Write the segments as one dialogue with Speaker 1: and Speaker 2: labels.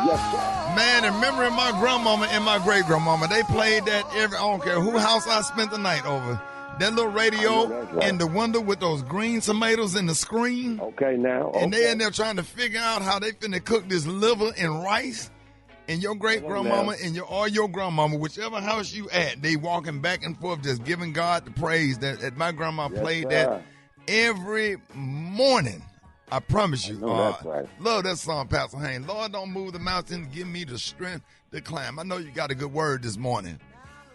Speaker 1: Yes, sir.
Speaker 2: Man, in memory of my grandmama and my great-grandmama, they played that I don't care who house I spent the night over. That little radio in the window with those green tomatoes in the screen.
Speaker 1: Okay, now. Okay.
Speaker 2: And they in there trying to figure out how they finna cook this liver and rice. And your great-grandmama and your grandmama, whichever house you at, they walking back and forth just giving God the praise that my grandma played that every morning. I promise you.
Speaker 1: That's right.
Speaker 2: Love that song, Pastor Haynes. Lord, don't move the mountain. Give me the strength to climb. I know you got a good word this morning.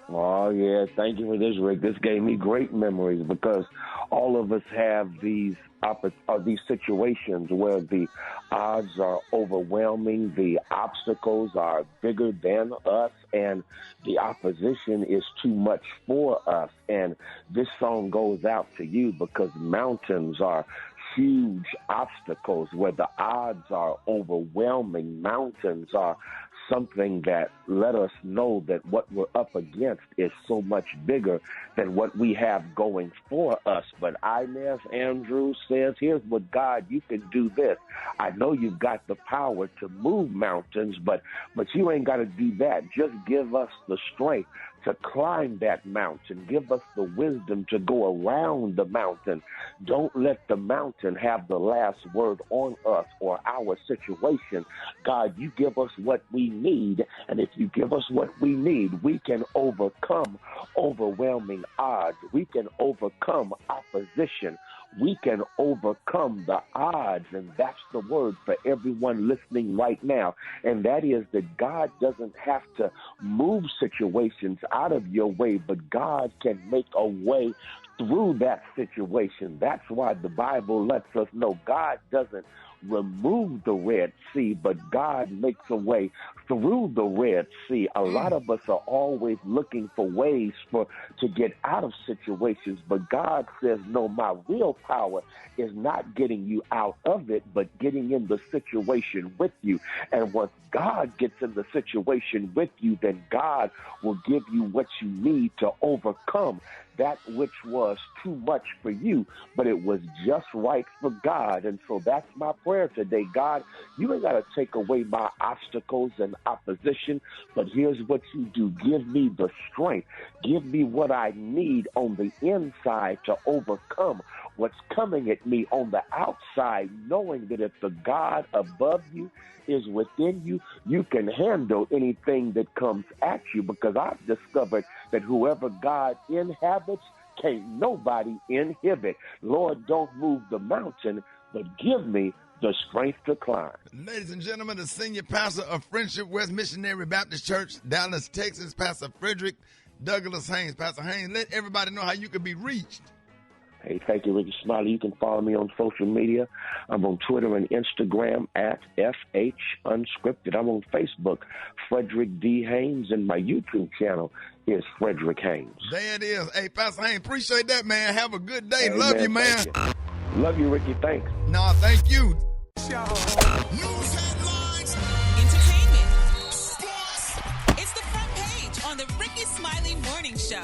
Speaker 1: Oh, yeah. Thank you for this, Rick. This gave me great memories because all of us have these situations where the odds are overwhelming, the obstacles are bigger than us, and the opposition is too much for us. And this song goes out to you because mountains are huge obstacles where the odds are overwhelming. Mountains are something that let us know that what we're up against is so much bigger than what we have going for us. But Inez Andrews says, here's what God, you can do this. I know you've got the power to move mountains, but you ain't got to do that. Just give us the strength to climb that mountain. Give us the wisdom to go around the mountain. Don't let the mountain have the last word on us or our situation. God, you give us what we need, and if you give us what we need, we can overcome overwhelming odds. We can overcome opposition. We can overcome the odds, and that's the word for everyone listening right now, and that is that God doesn't have to move situations out of your way, but God can make a way through that situation. That's why the Bible lets us know God doesn't remove the Red Sea, but God makes a way through the Red Sea. A lot of us are always looking for ways to get out of situations, but God says, no, my real power is not getting you out of it, but getting in the situation with you. And once God gets in the situation with you, then God will give you what you need to overcome that which was too much for you, but it was just right for God. And so that's my prayer today. God, you ain't got to take away my obstacles and opposition, but here's what you do. Give me the strength. Give me what I need on the inside to overcome what's coming at me on the outside, knowing that if the God above you is within you, you can handle anything that comes at you, because I've discovered that whoever God inhabits, can't nobody inhibit. Lord, don't move the mountain, but give me the strength to climb.
Speaker 2: Ladies and gentlemen, the senior pastor of Friendship West Missionary Baptist Church, Dallas, Texas, Pastor Frederick Douglass Haynes. Pastor Haynes, let everybody know how you can be reached.
Speaker 1: Hey, thank you, Rickey Smiley. You can follow me on social media. I'm on Twitter and Instagram at FH Unscripted. I'm on Facebook, Frederick D. Haynes, and my YouTube channel is Frederick Haynes.
Speaker 2: There it is. Hey, Pastor Haynes, appreciate that, man. Have a good day. Hey, love you, man.
Speaker 1: Love you, Ricky. Thanks.
Speaker 2: No, thank you.
Speaker 3: News headlines, entertainment, sports. It's the front page on the Rickey Smiley Morning Show.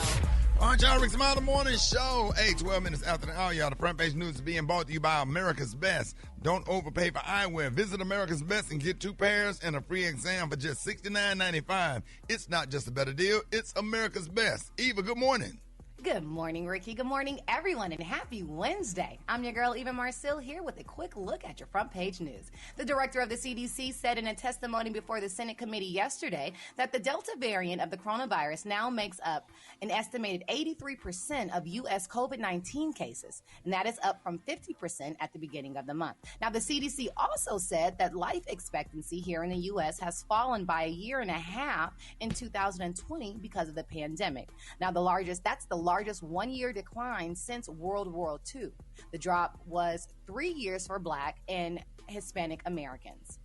Speaker 2: Aren't y'all Rickey Smiley Morning Show? 12 minutes after the hour, y'all. The front page news is being brought to you by America's Best. Don't overpay for eyewear. Visit America's Best and get 2 pairs and a free exam for just $69.95. It's not just a better deal. It's America's Best. Eva, good morning.
Speaker 4: Good morning, Ricky. Good morning, everyone, and happy Wednesday. I'm your girl, Eva Marcille, here with a quick look at your front page news. The director of the CDC said in a testimony before the Senate committee yesterday that the Delta variant of the coronavirus now makes up an estimated 83% of U.S. COVID-19 cases, and that is up from 50% at the beginning of the month. Now, the CDC also said that life expectancy here in the U.S. has fallen by a year and a half in 2020 because of the pandemic. Now, that's the largest one-year decline since World War II. The drop was 3 years for Black and Hispanic Americans.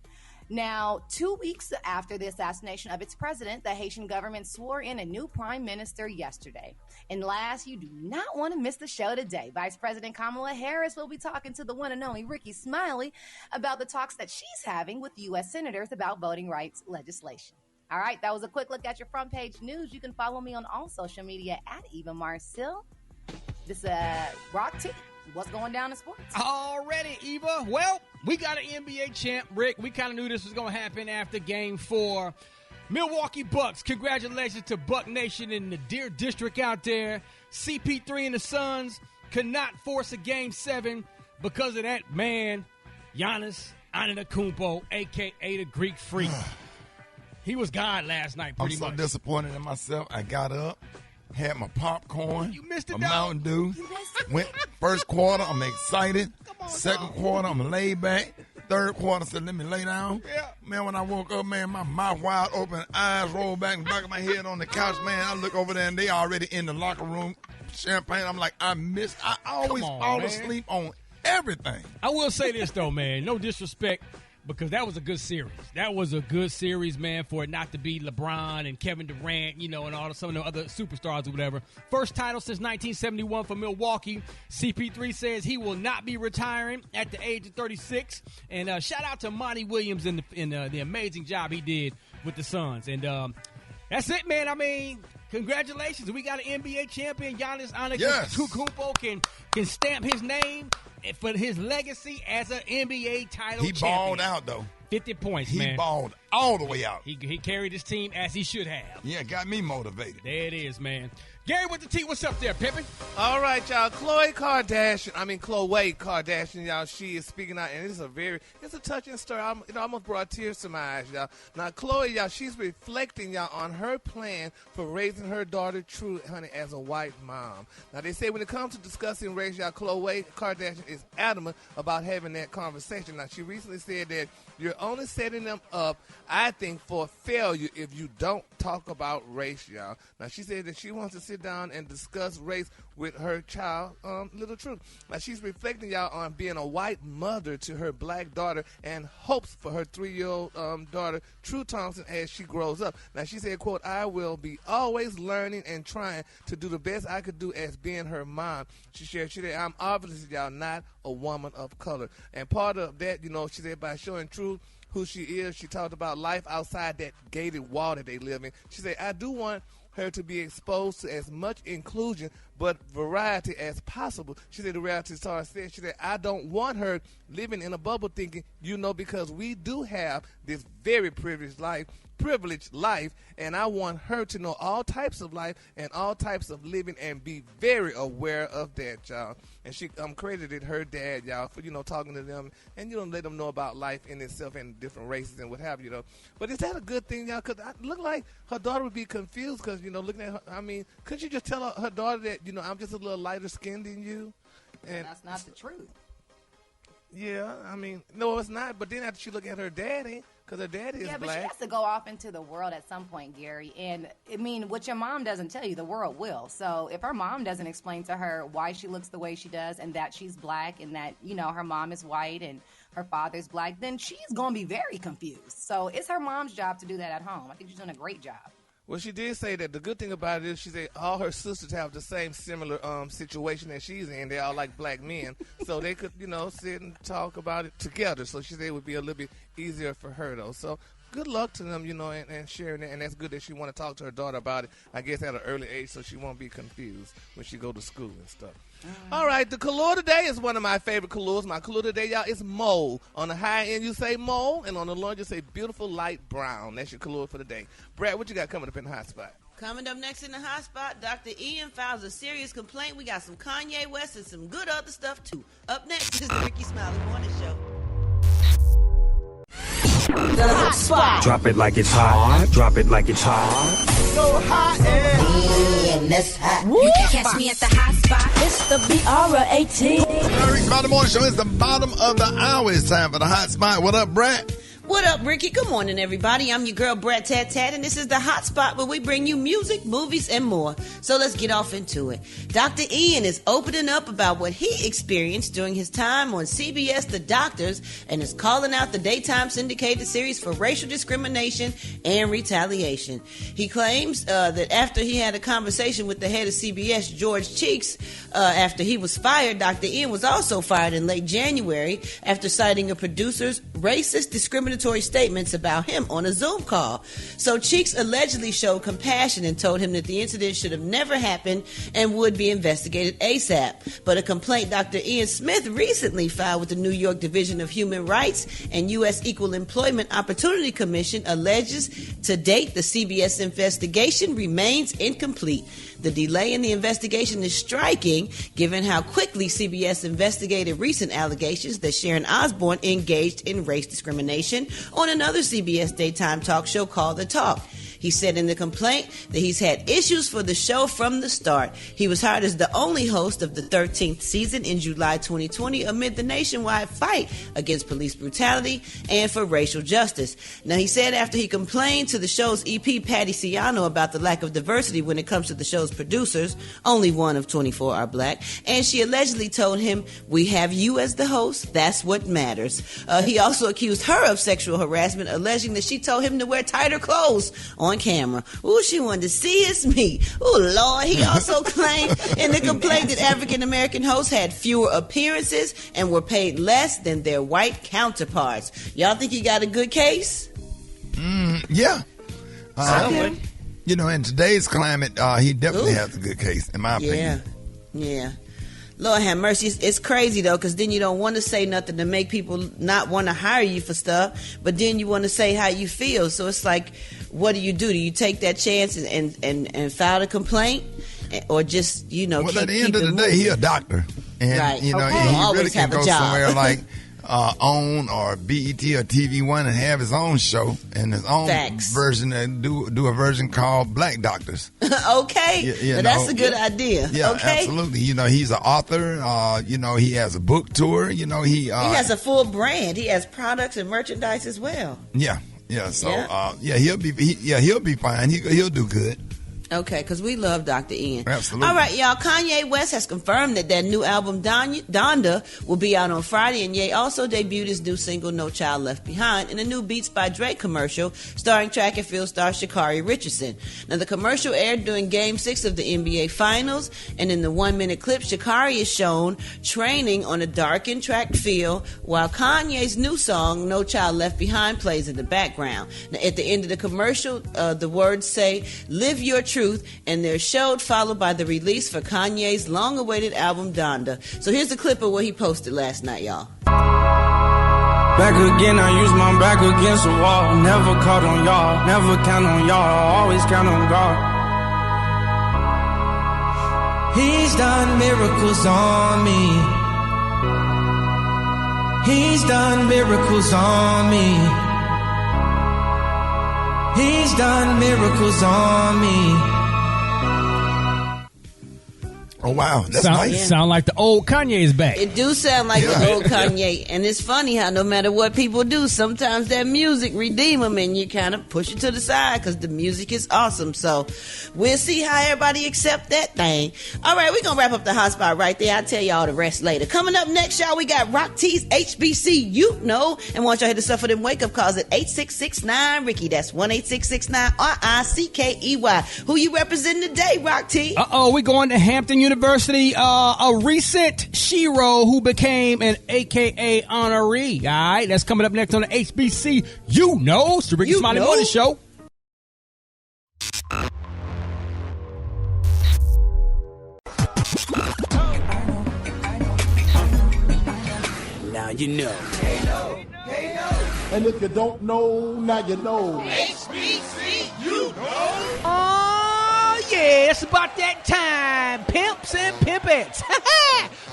Speaker 4: Now, 2 weeks after the assassination of its president, the Haitian government swore in a new prime minister yesterday. And last, you do not want to miss the show today. Vice President Kamala Harris will be talking to the one and only Rickey Smiley about the talks that she's having with U.S. senators about voting rights legislation. All right, that was a quick look at your front page news. You can follow me on all social media at Eva Marcille. This is Rock T what's going down in sports?
Speaker 5: Already, Eva. Well, we got an NBA champ, Rick. We kind of knew this was going to happen after Game 4. Milwaukee Bucks, congratulations to Buck Nation in the Deer District out there. CP3 and the Suns could not force a Game 7 because of that man, Giannis Antetokounmpo, a.k.a. the Greek Freak. He was God last night, pretty much.
Speaker 2: I'm so disappointed in myself. I got up, had my popcorn,
Speaker 5: You missed it,
Speaker 2: a
Speaker 5: dog.
Speaker 2: Mountain Dew. Went first quarter, I'm excited. Second quarter, I'm laid back. Third quarter, said, let me lay down.
Speaker 5: Yeah.
Speaker 2: Man, when I woke up, man, my mouth wide open, eyes rolled back in the back of my head on the couch, man. I look over there, and they already in the locker room, champagne. I'm like, I always fall asleep on everything.
Speaker 5: I will say this, though, man. No disrespect, because that was a good series. That was a good series, man, for it not to be LeBron and Kevin Durant, and all some of the other superstars or whatever. First title since 1971 for Milwaukee. CP3 says he will not be retiring at the age of 36. And shout out to Monty Williams in the amazing job he did with the Suns. And that's it, man. I mean, congratulations. We got an NBA champion. Giannis Antetokounmpo can stamp his name for his legacy as an NBA title champion.
Speaker 2: He balled out, though.
Speaker 5: 50 points,
Speaker 2: He
Speaker 5: man.
Speaker 2: balled all the way out.
Speaker 5: He carried his team as he should have.
Speaker 2: Yeah, got me motivated.
Speaker 5: There it is, man. Gary with the T, what's up there, Pippin?
Speaker 6: All right, y'all. Khloe Kardashian, y'all, she is speaking out, and it's a touching story. It almost brought tears to my eyes, y'all. Now, Khloe, y'all, she's reflecting, y'all, on her plan for raising her daughter, True, honey, as a white mom. Now, they say when it comes to discussing race, y'all, Khloe Kardashian is adamant about having that conversation. Now, she recently said that you're only setting them up, I think, for failure if you don't talk about race, y'all. Now, she said that she wants to sit down and discuss race with her child, little True. Now, she's reflecting, y'all, on being a white mother to her black daughter and hopes for her 3-year-old daughter, True Thompson, as she grows up. Now, she said, quote, I will be always learning and trying to do the best I could do as being her mom. She said, I'm obviously, y'all, not a woman of color. And part of that, she said, by showing True who she is, she talked about life outside that gated wall that they live in. She said, I do want her to be exposed to as much inclusion but variety as possible. She said, the reality star said, she said, I don't want her living in a bubble thinking, because we do have this very privileged life, and I want her to know all types of life and all types of living and be very aware of that, y'all. And she credited her dad, y'all, for, talking to them and, let them know about life in itself and different races and what have you, But is that a good thing, y'all? Because it looked like her daughter would be confused because, looking at her, couldn't you just tell her daughter that, I'm just a little lighter skinned than you? And
Speaker 4: that's not the truth.
Speaker 6: Yeah, no, it's not. But then after she look at her daddy, because her daddy is black.
Speaker 4: Yeah, but she has to go off into the world at some point, Gary. And, what your mom doesn't tell you, the world will. So if her mom doesn't explain to her why she looks the way she does and that she's black and that, her mom is white and her father's black, then she's going to be very confused. So it's her mom's job to do that at home. I think she's doing a great job.
Speaker 6: Well, she did say that the good thing about it is she said all her sisters have the same similar situation that she's in. They all like black men. So they could, sit and talk about it together. So she said it would be a little bit easier for her, though. So good luck to them, and sharing it. And that's good that she want to talk to her daughter about it, I guess, at an early age so she won't be confused when she go to school and stuff. All right, the color today is one of my favorite colors. My color today, y'all, is mauve. On the high end, you say mauve, and on the low end, you say beautiful light brown. That's your color for the day. Brad, what you got coming up in the hot spot?
Speaker 7: Coming up next in the hot spot, Dr. Ian files a serious complaint. We got some Kanye West and some good other stuff, too. Up next is the Rickey Smiley Morning Show.
Speaker 8: The hot spot. Drop it like it's hot. Drop it like it's hot.
Speaker 6: So hot and
Speaker 8: that's hot.
Speaker 3: You can catch me at the hot spot.
Speaker 8: It's the BR18.
Speaker 2: Rickey Smiley Morning Show is the bottom of the hour. It's time for the hot spot. What up, Brad?
Speaker 7: What up, Ricky? Good morning, everybody. I'm your girl, Brat Tat Tat, and this is the hot spot where we bring you music, movies, and more. So let's get off into it. Dr. Ian is opening up about what he experienced during his time on CBS The Doctors and is calling out the daytime syndicated series for racial discrimination and retaliation. He claims that after he had a conversation with the head of CBS, George Cheeks, after he was fired, Dr. Ian was also fired in late January after citing a producer's racist, discriminatory defamatory statements about him on a Zoom call. So Cheeks allegedly showed compassion and told him that the incident should have never happened and would be investigated ASAP. But a complaint Dr. Ian Smith recently filed with the New York Division of Human Rights and U.S. Equal Employment Opportunity Commission alleges to date the CBS investigation remains incomplete. The delay in the investigation is striking, given how quickly CBS investigated recent allegations that Sharon Osbourne engaged in race discrimination on another CBS daytime talk show called The Talk. He said in the complaint that he's had issues for the show from the start. He was hired as the only host of the 13th season in July 2020 amid the nationwide fight against police brutality and for racial justice. Now, he said after he complained to the show's EP, Patty Ciano, about the lack of diversity when it comes to the show's producers, only one of 24 are black, and she allegedly told him, "We have you as the host, that's what matters." He also accused her of sexual harassment, alleging that she told him to wear tighter clothes on camera. Ooh, she wanted to see his meat. Ooh, Lord. He also claimed in the complaint that African-American hosts had fewer appearances and were paid less than their white counterparts. Y'all think he got a good case?
Speaker 2: Yeah.
Speaker 7: Okay.
Speaker 2: You know, in today's climate, he definitely has a good case, in my opinion.
Speaker 7: Yeah. Lord have mercy. It's crazy, though, because then you don't want to say nothing to make people not want to hire you for stuff, but then you want to say how you feel. So it's like, what do? You take that chance and file a complaint? Or just, you know,
Speaker 2: well, at the end of the day, he a doctor. And,
Speaker 7: right.
Speaker 2: you know, he really can go somewhere like OWN or BET or TV One and have his own show and his own version and do a version called Black Doctors.
Speaker 7: Okay. That's a good idea.
Speaker 2: Yeah,
Speaker 7: okay.
Speaker 2: Absolutely. You know, he's an author. You know, he has a book tour. You know, he
Speaker 7: has a full brand. He has products and merchandise as well.
Speaker 2: Yeah. So he'll be fine. He'll do good.
Speaker 7: Okay, because we love Dr. Ian.
Speaker 2: Absolutely.
Speaker 7: All right, y'all. Kanye West has confirmed that new album, Donda, will be out on Friday, and Ye also debuted his new single, No Child Left Behind, in a new Beats by Dre commercial starring track and field star Sha'Carri Richardson. Now, the commercial aired during Game 6 of the NBA Finals, and in the 1-minute clip, Sha'Carri is shown training on a darkened track field, while Kanye's new song, No Child Left Behind, plays in the background. Now, at the end of the commercial, the words say, "Live your truth," and they're showed, followed by the release for Kanye's long-awaited album Donda. So here's a clip of what he posted last night, y'all.
Speaker 9: Back again, I use my back against the wall. Never caught on y'all, never count on y'all, always count on God. He's done miracles on me. He's done miracles on me. He's done miracles on me.
Speaker 2: Oh, wow. That's nice.
Speaker 5: Sound like the old Kanye is back.
Speaker 7: It do sound like the old Kanye. And it's funny how no matter what people do, sometimes that music redeem them and you kind of push it to the side because the music is awesome. So we'll see how everybody accept that thing. All right, we're going to wrap up the hot spot right there. I'll tell y'all the rest later. Coming up next, y'all, we got Rock T's HBCU. And want y'all hit us up for them wake-up calls at 8669-RICKY. That's 1-866-9-RICKEY. Who you representing today, Rock T?
Speaker 5: We going to Hampton University, a recent shero who became an AKA honoree. All right, that's coming up next on the HBC. It's the Rickey Smiley Morning Show.
Speaker 8: Now you know.
Speaker 10: And if you don't know, now you know.
Speaker 3: HBC,
Speaker 5: Yeah, it's about that time, pimps and pimpettes.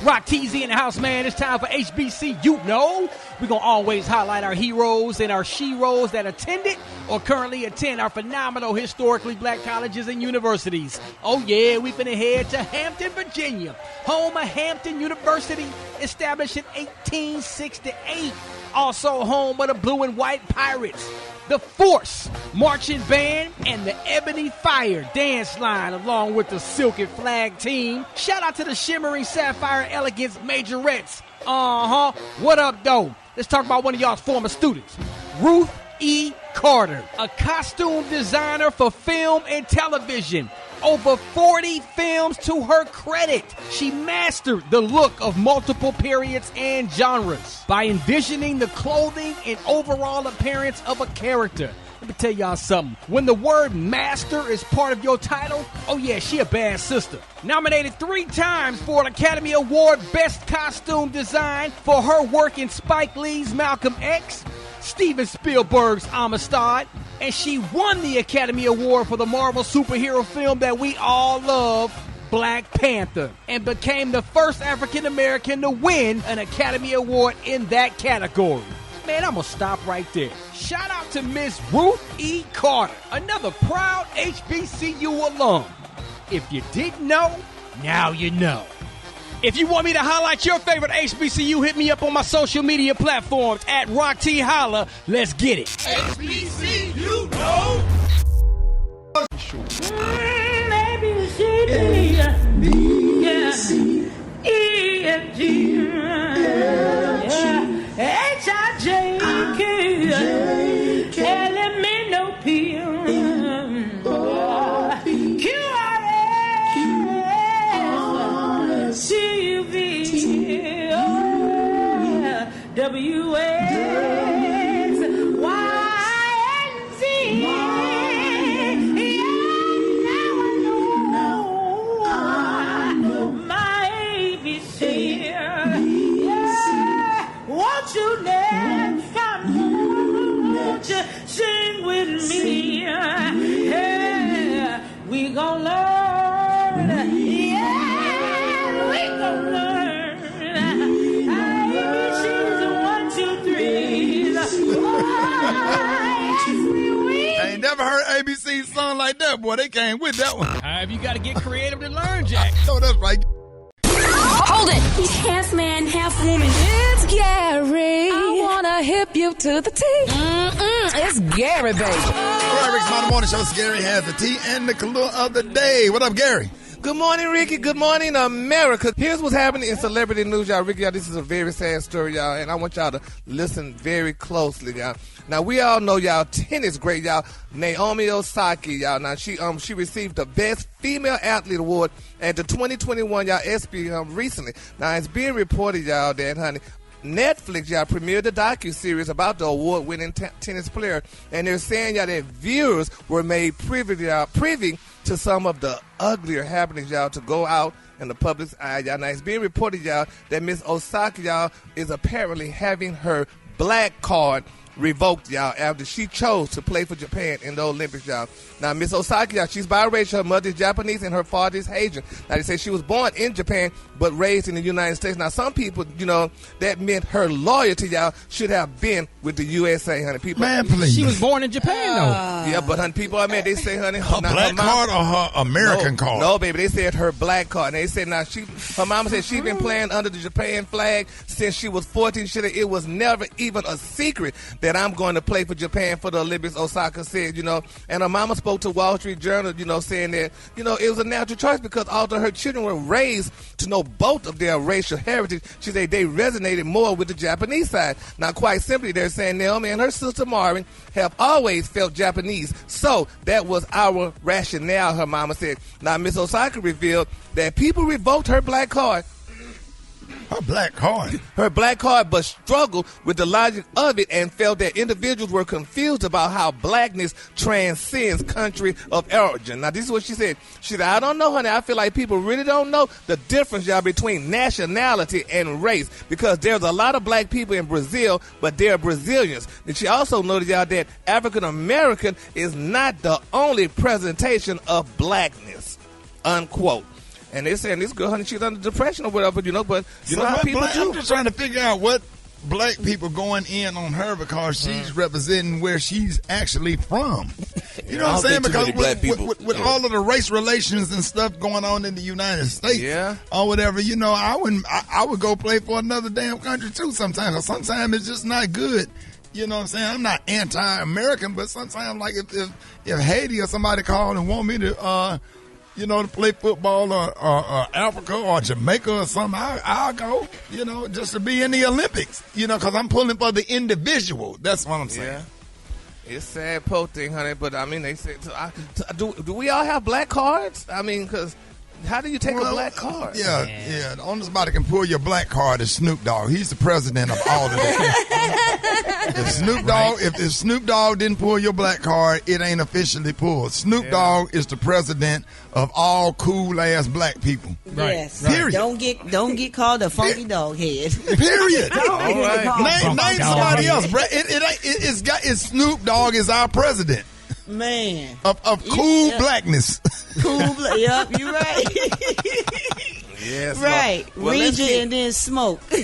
Speaker 5: Rock TZ in the house, man. It's time for HBC. We're going to always highlight our heroes and our sheroes that attended or currently attend our phenomenal historically black colleges and universities. Oh, yeah, we've been ahead to Hampton, Virginia, home of Hampton University, established in 1868. Also home of the Blue and White Pirates, the Force Marching Band, and the Ebony Fire Dance Line, along with the Silk and Flag Team. Shout out to the Shimmering Sapphire Elegance Majorettes. What up, though? Let's talk about one of y'all's former students, Ruth E. Carter, a costume designer for film and television. over 40 films to her credit. She mastered the look of multiple periods and genres by envisioning the clothing and overall appearance of a character. Let me tell y'all something. When the word master is part of your title, oh yeah, she a bad sister. Nominated 3 times for an Academy Award Best Costume Design for her work in Spike Lee's Malcolm X, Steven Spielberg's Amistad, and she won the Academy Award for the Marvel superhero film that we all love, Black Panther, and became the first African American to win an Academy Award in that category. Man, I'm going to stop right there. Shout out to Miss Ruth E. Carter, another proud HBCU alum. If you didn't know, now you know. If you want me to highlight your favorite HBCU, hit me up on my social media platforms at Rock T Holla. Let's get it.
Speaker 2: HBCU, no.
Speaker 11: Sing with me. Yeah, we gon' learn. Yeah, we gon' learn. ABC's 1, 2, 3.
Speaker 2: I ain't never heard ABC song like that, boy. They came with that one.
Speaker 5: You got to get creative to learn, Jack.
Speaker 2: No, that's right.
Speaker 12: Hold it. He's half man, half woman. It's Gary. I wanna hip you to the T. It's Gary, baby.
Speaker 2: All right, Rick's Smiley Morning Show. Gary has the tea and the clue of the day. What up, Gary?
Speaker 6: Good morning, Ricky. Good morning, America. Here's what's happening in celebrity news, y'all. Ricky, y'all, this is a very sad story, y'all, and I want y'all to listen very closely, y'all. Now, we all know, y'all, tennis great, y'all. Naomi Osaka, y'all. Now, she received the Best Female Athlete Award at the 2021, y'all, ESPY recently. Now, it's being reported, y'all, that, honey, Netflix, y'all, premiered the docu-series about the award-winning tennis player, and they're saying, y'all, that viewers were made privy to some of the uglier happenings, y'all, to go out in the public's eye, y'all. Now, it's being reported, y'all, that Miss Osaka, y'all, is apparently having her black card revoked, y'all, after she chose to play for Japan in the Olympics, y'all. Now, Miss Osaka, y'all, she's biracial. Her mother is Japanese and her father is Haitian. Now, they say she was born in Japan but raised in the United States. Now, some people, you know, that meant her loyalty, y'all, should have been with the USA, honey. People,
Speaker 2: man, please.
Speaker 5: She was born in Japan, though.
Speaker 6: Yeah, but, honey, people, I mean, they say, honey,
Speaker 2: her black card or her American card?
Speaker 6: No, baby, they said her black card. And they said, now, her mama said she's been playing under the Japan flag since she was 14. She said it was never even a secret that I'm going to play for Japan for the Olympics, Osaka said, you know. And her mama spoke to Wall Street Journal, you know, saying that, you know, it was a natural choice because although her children were raised to know both of their racial heritage, she said they resonated more with the Japanese side. Now, quite simply, they're saying Naomi and her sister Marvin have always felt Japanese. So that was our rationale, her mama said. Now, Miss Osaka revealed that people revoked her black card.
Speaker 2: Her black card.
Speaker 6: Her black card, but struggled with the logic of it and felt that individuals were confused about how blackness transcends country of origin. Now, this is what she said. She said, I don't know, honey. I feel like people really don't know the difference, y'all, between nationality and race because there's a lot of black people in Brazil, but they're Brazilians. And she also noted, y'all, that African American is not the only presentation of blackness, unquote. And they're saying this girl, honey, she's under depression or whatever, you know, but you know how people do.
Speaker 2: I'm just trying to figure out what black people going in on her because she's representing where she's actually from. You know what I'm saying? Because with all of the race relations and stuff going on in the United States or whatever, you know, I would go play for another damn country too sometimes. Or sometimes it's just not good. You know what I'm saying? I'm not anti-American, but sometimes like if Haiti or somebody called and want me to you know, to play football or Africa or Jamaica or something, I'll go, you know, just to be in the Olympics, you know, because I'm pulling for the individual. That's what I'm saying.
Speaker 6: It's sad po thing, honey. But I mean, they say, do we all have black cards? I mean, because how do you take a black card?
Speaker 2: Yeah. The only somebody can pull your black card is Snoop Dogg. He's the president of all of that. If Snoop Dogg didn't pull your black card, it ain't officially pulled. Snoop Dogg is the president of all cool ass black people.
Speaker 5: Right.
Speaker 7: Yes.
Speaker 2: Period.
Speaker 7: Don't get called a funky dog head.
Speaker 2: Period.
Speaker 7: All right.
Speaker 2: Name somebody else, bro. It's Snoop Dogg is our president.
Speaker 7: Man.
Speaker 2: Of cool blackness.
Speaker 7: Yep, you're right.
Speaker 6: Yes.
Speaker 7: Right. Read it and then smoke.
Speaker 6: Well,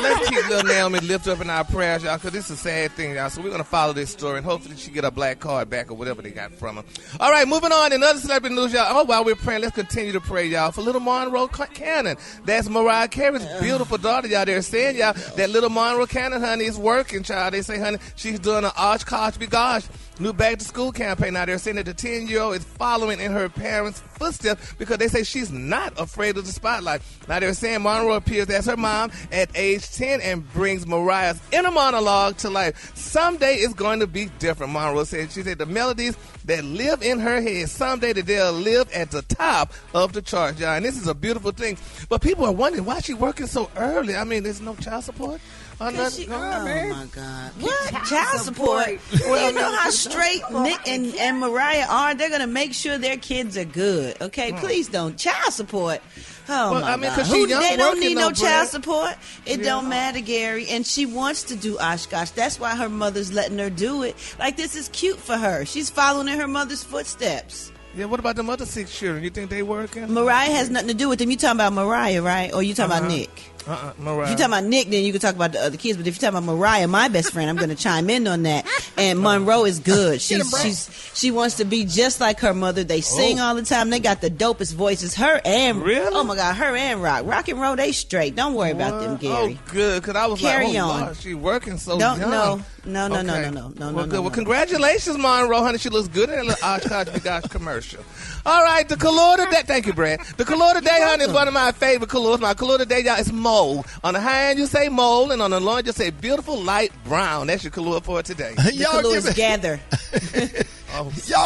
Speaker 6: let's keep little Naomi lift up in our prayers, y'all, because this is a sad thing, y'all. So we're going to follow this story, and hopefully she get a black card back or whatever they got from her. All right, moving on. In other celebrity news, y'all. Oh, while we're praying, let's continue to pray, y'all, for little Monroe Cannon. That's Mariah Carey's beautiful daughter, y'all. They're saying, y'all, that little Monroe Cannon, honey, is working, child. They say, honey, she's doing an Oshkosh Gosh new back-to-school campaign. Now, they're saying that the 10-year-old is following in her parents' footsteps because they say she's not afraid of the spotlight. Now, they're saying Monroe appears as her mom at age 10 and brings Mariah's inner monologue to life. Someday it's going to be different, Monroe said. She said the melodies that live in her head, someday that they'll live at the top of the charts, y'all. And this is a beautiful thing. But people are wondering, why is she working so early? I mean, there's no child support?
Speaker 7: Oh my God! What child support? Well, you know how straight Nick and Mariah are. They're gonna make sure their kids are good. Okay, please don't child support. Oh my God! They don't need no child support. It don't matter, Gary. And she wants to do Oshkosh. That's why her mother's letting her do it. Like, this is cute for her. She's following in her mother's footsteps.
Speaker 6: Yeah, what about the other 6 children? You think they working?
Speaker 7: Mariah has nothing to do with them. You talking about Mariah, right? Or you talking about Nick?
Speaker 6: Mariah.
Speaker 7: If you're talking about Nick, then you can talk about the other kids. But if you're talking about Mariah, my best friend, I'm going to chime in on that. And Monroe is good. She wants to be just like her mother. They sing all the time. They got the dopest voices. Her and oh my God, her and Rock and Roll. They straight. Don't worry about them, Gary.
Speaker 6: Oh, good. Because I was
Speaker 7: Carry
Speaker 6: on.
Speaker 7: on.
Speaker 6: Lord, she working so
Speaker 7: No.
Speaker 6: Well, good. Well, congratulations, Monroe, honey. She looks good in a little Oshkosh Gosh commercial. All right, the color today. Thank you, Brad. The color today, honey, is one of my favorite colors. My color today, y'all, is mauve. On the high end, you say mauve, and on the low end, you say beautiful light brown. That's your color for today.
Speaker 7: The color is gather.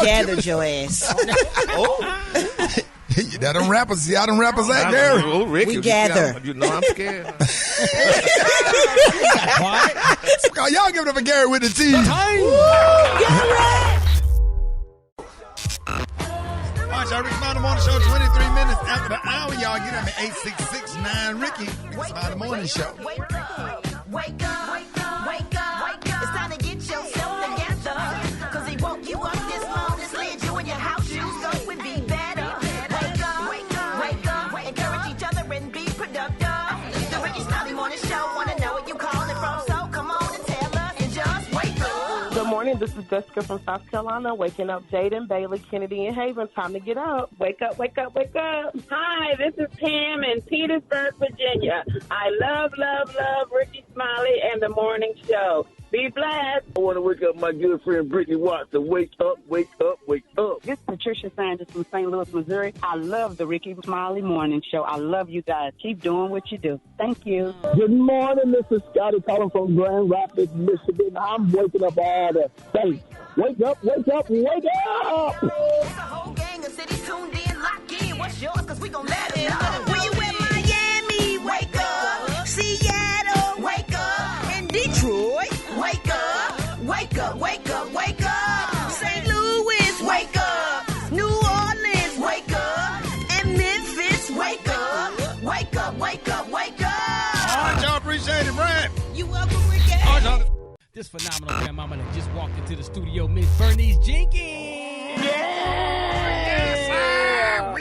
Speaker 7: Gathered your ass.
Speaker 2: That them rappers, see how them rappers act, Gary?
Speaker 6: Oh, Ricky,
Speaker 7: we gather.
Speaker 6: You know I'm scared.
Speaker 2: Y'all give it up for Gary with the T. All right, y'all, Rickey Smiley Morning Show, 23 minutes after the hour. Y'all get up at 866-9-RICKY. Rickey Smiley Morning Show.
Speaker 11: Wake up, wake up, wake up, wake up. It's time to get yourself together. Cause he woke you up this morning, slid you in your house shoes, so it be better. Wake up, wake up, wake up. Encourage each other and be productive. The Rickey Smiley Morning Show, wanna know what you calling from, so come on and tell us and just wake up.
Speaker 13: Good morning, this is Jessica from South Carolina, waking up Jaden, Bailey, Kennedy, and Haven. Time to get up. Wake up, wake up, wake up.
Speaker 14: Hi, this is Pam in Petersburg, Virginia. I love Rickey Smiley and the morning show. Be blessed.
Speaker 15: I want to wake up my good friend Brittany Watson. Wake up, wake up, wake up.
Speaker 16: This is Patricia Sanders from St. Louis, Missouri. I love the Rickey Smiley Morning Show. I love you guys. Keep doing what you do. Thank you.
Speaker 10: Good morning, this is Scotty calling from Grand Rapids, Michigan. I'm waking up all the saints. Wake up, wake up, wake up!
Speaker 11: It's a whole gang of cities tuned in, locked in. What's yours? Cause we gon' let it know. When you in Miami, wake up. Seattle, wake up. And Detroit, wake up. Wake up, wake up, wake up. St. Louis, wake up. New Orleans, wake up. And Memphis, wake up. Wake up, wake up, wake up.
Speaker 2: All right, y'all, appreciate it, Brad.
Speaker 11: You welcome, Ricky.
Speaker 2: All right, y'all.
Speaker 5: This phenomenal grandmama that just walked into the studio, Miss Bernice Jenkins.
Speaker 2: Yes, I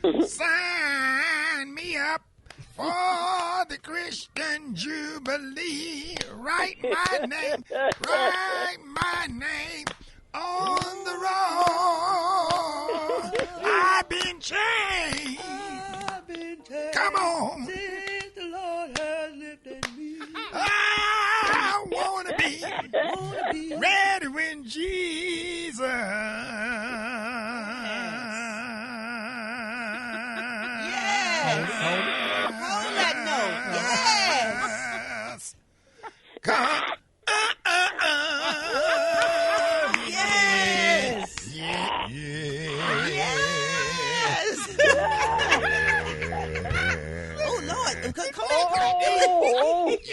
Speaker 2: will. Sign me up for the Christian Jubilee. Write my name on the roll. I've been changed. Come on.
Speaker 11: Since the Lord has lifted me.
Speaker 2: I wanna be ready when Jesus.
Speaker 7: Yes. Hold that note. Yes.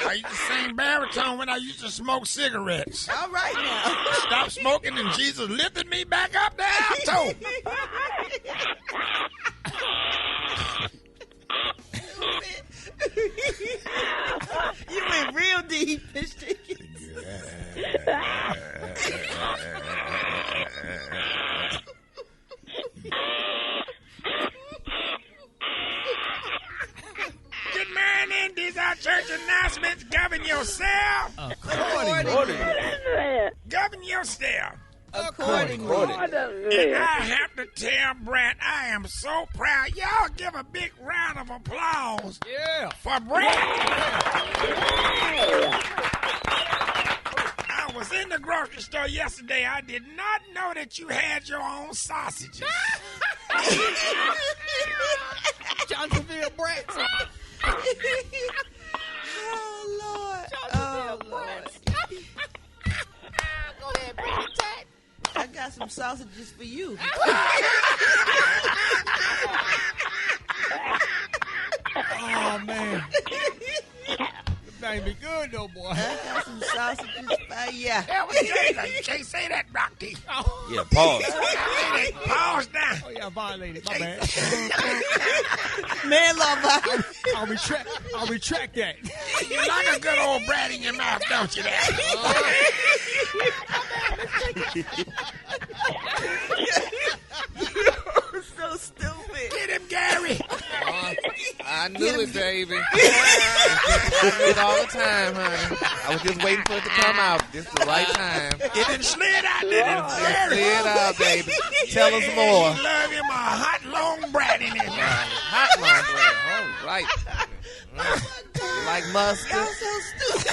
Speaker 2: I used to sing baritone when I used to smoke cigarettes.
Speaker 7: All right now.
Speaker 2: Stop smoking and Jesus lifted me back up the alto.
Speaker 7: You went real deep, Mr.
Speaker 2: Good morning. These are church announcements. Govern yourself.
Speaker 7: Accordingly.
Speaker 2: Govern yourself.
Speaker 7: Accordingly.
Speaker 2: And I have to tell Brett, I am so proud. Y'all give a big round of applause for Brett. I was in the grocery store yesterday. I did not know that you had your own sausages.
Speaker 5: Johnsonville Brett.
Speaker 7: Oh, Lord. Oh, Lord.
Speaker 5: Go ahead, bring it tight.
Speaker 7: I got some sausages for you.
Speaker 5: Oh, man. That ain't be good, though, boy.
Speaker 7: I got some sausages for you.
Speaker 2: That was Jada. You can't say that, Rocky.
Speaker 5: Oh.
Speaker 17: Yeah, pause.
Speaker 2: Pause now.
Speaker 5: Oh, yeah, violated. My bad.
Speaker 7: Man, law violation.
Speaker 5: I'll retract that.
Speaker 2: You like a good old brat in your mouth, don't you, there?
Speaker 7: You're so stupid.
Speaker 2: Get him, Gary.
Speaker 6: I knew it, baby. I knew it all the time, honey. I was just waiting for it to come out. This is the right time.
Speaker 2: It didn't slid out, did it?
Speaker 6: Slid out, baby. Tell us more.
Speaker 2: You love him a hot, long brat in his mouth.
Speaker 6: Hot long bread. All right. You like mustard?
Speaker 7: Y'all so stupid.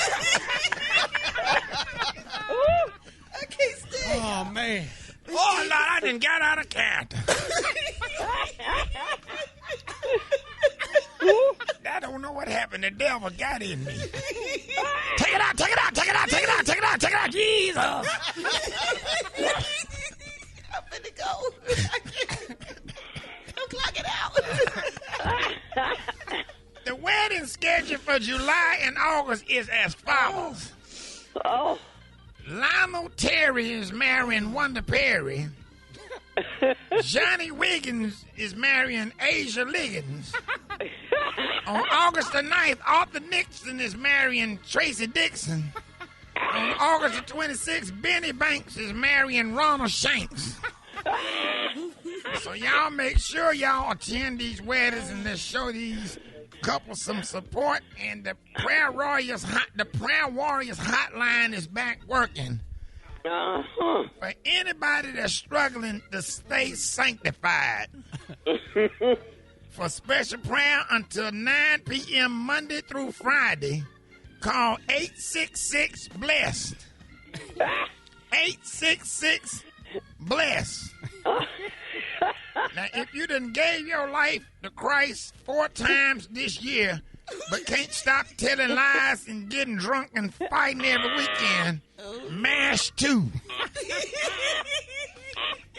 Speaker 7: I can't stand
Speaker 5: Oh, man.
Speaker 2: Oh, Lord, I done got out of character. I don't know what happened. The devil got in me. Take it out, take it out, take it out, take it out, take it out, take it out. Jesus.
Speaker 7: I'm finna go. Come clock it out.
Speaker 2: The wedding schedule for July and August is as follows.
Speaker 14: Oh.
Speaker 2: Lionel Terry is marrying Wanda Perry. Johnny Wiggins is marrying Asia Liggins. On August the 9th, Arthur Nixon is marrying Tracy Dixon. On August the 26th, Benny Banks is marrying Ronald Shanks. So y'all make sure y'all attend these weddings and let's show these couples some support. And the Prayer Warriors hotline is back working. For anybody that's struggling to stay sanctified. For special prayer until 9 p.m. Monday through Friday, call 866-BLESSED. 866-BLESSED. Now, if you done gave your life to Christ 4 times this year, but can't stop telling lies and getting drunk and fighting every weekend, mash 2.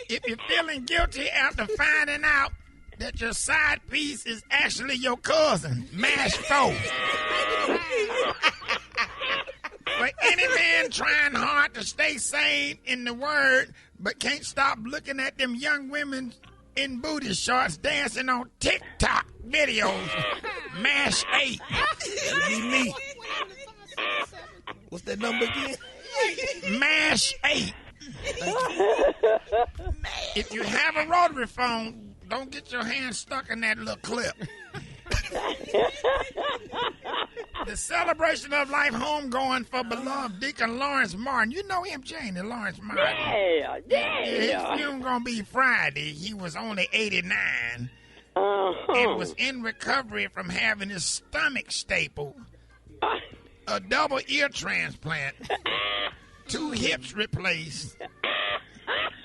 Speaker 2: If you're feeling guilty after finding out that your side piece is actually your cousin, mash 4. For any man trying hard to stay sane in the word, but can't stop looking at them young women in booty shorts dancing on TikTok videos, mash 8. It'll be me.
Speaker 6: What's that number again?
Speaker 2: Mash 8. If you have a rotary phone, don't get your hand stuck in that little clip. The Celebration of Life homegoing for beloved Deacon Lawrence Martin. You know him, Janie, Lawrence Martin.
Speaker 14: Yeah.
Speaker 2: His funeral gonna be Friday. He was only 89 and was in recovery from having his stomach stapled, a double ear transplant, 2 hips replaced,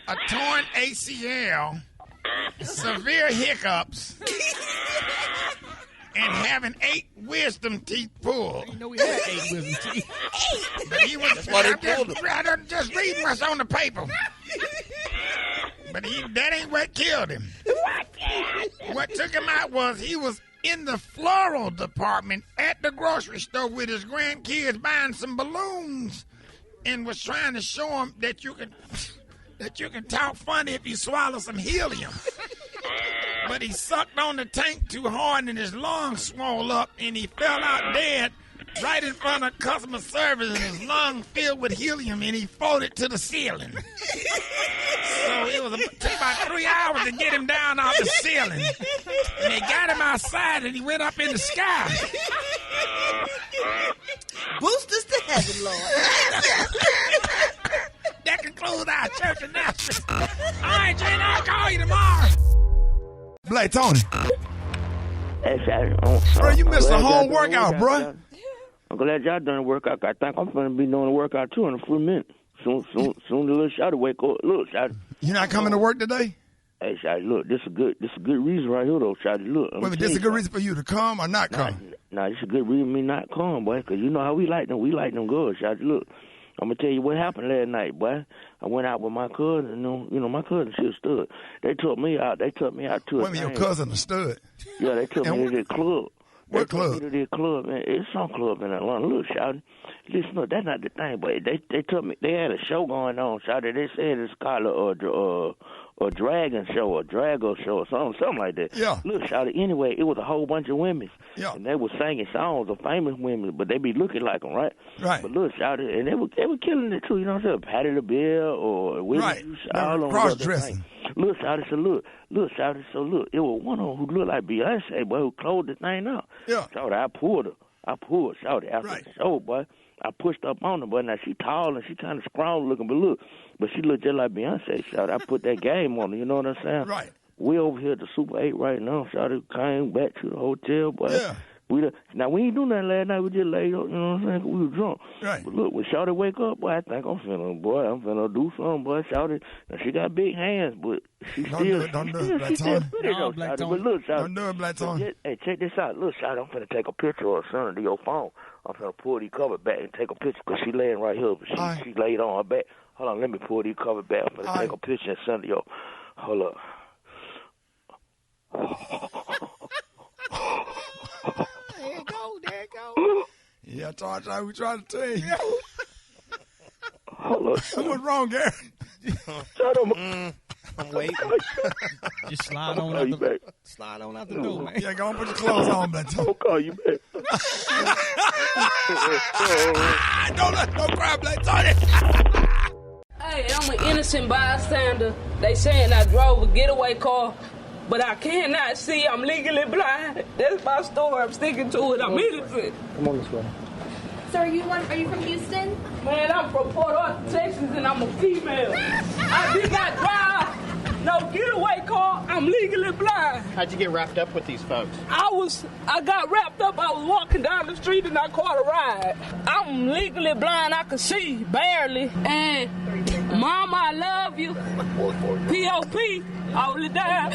Speaker 2: a torn ACL, severe hiccups, and having 8 wisdom teeth pulled.
Speaker 5: You know we had 8 wisdom teeth.
Speaker 2: But he was.
Speaker 6: That's why they pulled him.
Speaker 2: I done just reading what's on the paper. But that ain't what killed him. What took him out was he was in the floral department at the grocery store with his grandkids buying some balloons and was trying to show them that you can talk funny if you swallow some helium. But he sucked on the tank too hard and his lungs swelled up and he fell out dead right in front of customer service and his lung filled with helium and he floated to the ceiling. So it took about 3 hours to get him down off the ceiling. And they got him outside and he went up in the sky.
Speaker 7: Boosters to heaven, Lord.
Speaker 2: That concludes our church announcement. All right, Jane, I'll call you tomorrow. Blake Tony. Bro, you missed the whole workout, bro.
Speaker 15: I'm glad y'all done the workout. I think I'm going to be doing the workout, too, in a few minutes. Soon the little shot wake up. Look, shot.
Speaker 2: You not coming to work today?
Speaker 15: Hey, shot, look, this is a good reason right here, though, shot. Look.
Speaker 2: Wait, but this is a good reason for you to come or not come?
Speaker 15: Nah, this is a good reason for me not come, boy, because you know how we like them. We like them good, shot. Look, I'm going to tell you what happened last night, boy. I went out with my cousin. You know, my cousin, she a stud. They took me out. They took me out to
Speaker 2: Wait a minute, your cousin a stud?
Speaker 15: Yeah, they took me to the club.
Speaker 2: What club?
Speaker 15: This club, man. It's some club in Atlanta. Look, shouty. Listen, look, that's not the thing, but they took me. They had a show going on, shouty. They said it's called a dragon show, or drago show, or something like that.
Speaker 2: Yeah.
Speaker 15: Look, shouty. Anyway, it was a whole bunch of women.
Speaker 2: Yeah.
Speaker 15: And they were singing songs of famous women, but they be looking like them, right?
Speaker 2: Right.
Speaker 15: But look, shouty, and they were killing it too. You know what I'm saying? Patty LaBelle or Whitney.
Speaker 2: Right.
Speaker 15: All
Speaker 2: Cross dressing.
Speaker 15: Look, shouty. So look, shouty. So look, it was one of them who looked like Beyonce, boy, who closed the thing out.
Speaker 2: Yeah.
Speaker 15: Shouty, I pulled her, shouty, after the show, boy. I pushed up on her, boy. Now she tall and she kind of strong looking, but she looked just like Beyonce, shouty. I put that game on her, you know what I'm saying?
Speaker 2: Right.
Speaker 15: We over here at the Super 8 right now, shouty. Came back to the hotel, boy.
Speaker 2: Yeah.
Speaker 15: Now, we ain't do nothing last night. We just laid up, you know what I'm saying? 'Cause we were drunk.
Speaker 2: Right.
Speaker 15: But look, when Shawty wake up, boy, I think I'm finna do something, boy. Shawty, now she got big hands, but she
Speaker 2: Don't
Speaker 15: still...
Speaker 2: do it, Black Tony. No, Black Tony.
Speaker 15: But look, Shawty...
Speaker 2: Don't do it, Black Tony.
Speaker 15: Hey, check this out. Look, Shawty, I'm finna take a picture or send her to your phone. I'm finna pull these covers back and take a picture, because she laying right here, but she laid on her back. Hold on, let me pull these covers back. I'm finna take a picture and send her to your... Hold up.
Speaker 2: There you go. Yeah, Tarch, we trying to tell you.
Speaker 15: Hold up.
Speaker 2: What's wrong, Gary?
Speaker 15: Shut up.
Speaker 6: I'm waiting.
Speaker 5: Just slide on out the door, man.
Speaker 2: Yeah, go on, put your clothes on, Black Tony.
Speaker 15: I'll call you back.
Speaker 2: Don't cry, Black Tony.
Speaker 17: Hey, I'm an innocent bystander. They saying I drove a getaway car, but I cannot see. I'm legally blind. That's my story. I'm sticking to it. I'm innocent.
Speaker 10: Come on this way.
Speaker 18: So are you from Houston?
Speaker 17: Man, I'm from Port Arthur, Texas, and I'm a female. I did not drive no getaway car. I'm legally blind.
Speaker 19: How'd you get wrapped up with these folks?
Speaker 17: I got wrapped up. I was walking down the street and I caught a ride. I'm legally blind. I can see barely. And Mama, I love you. P.O.P. All the time.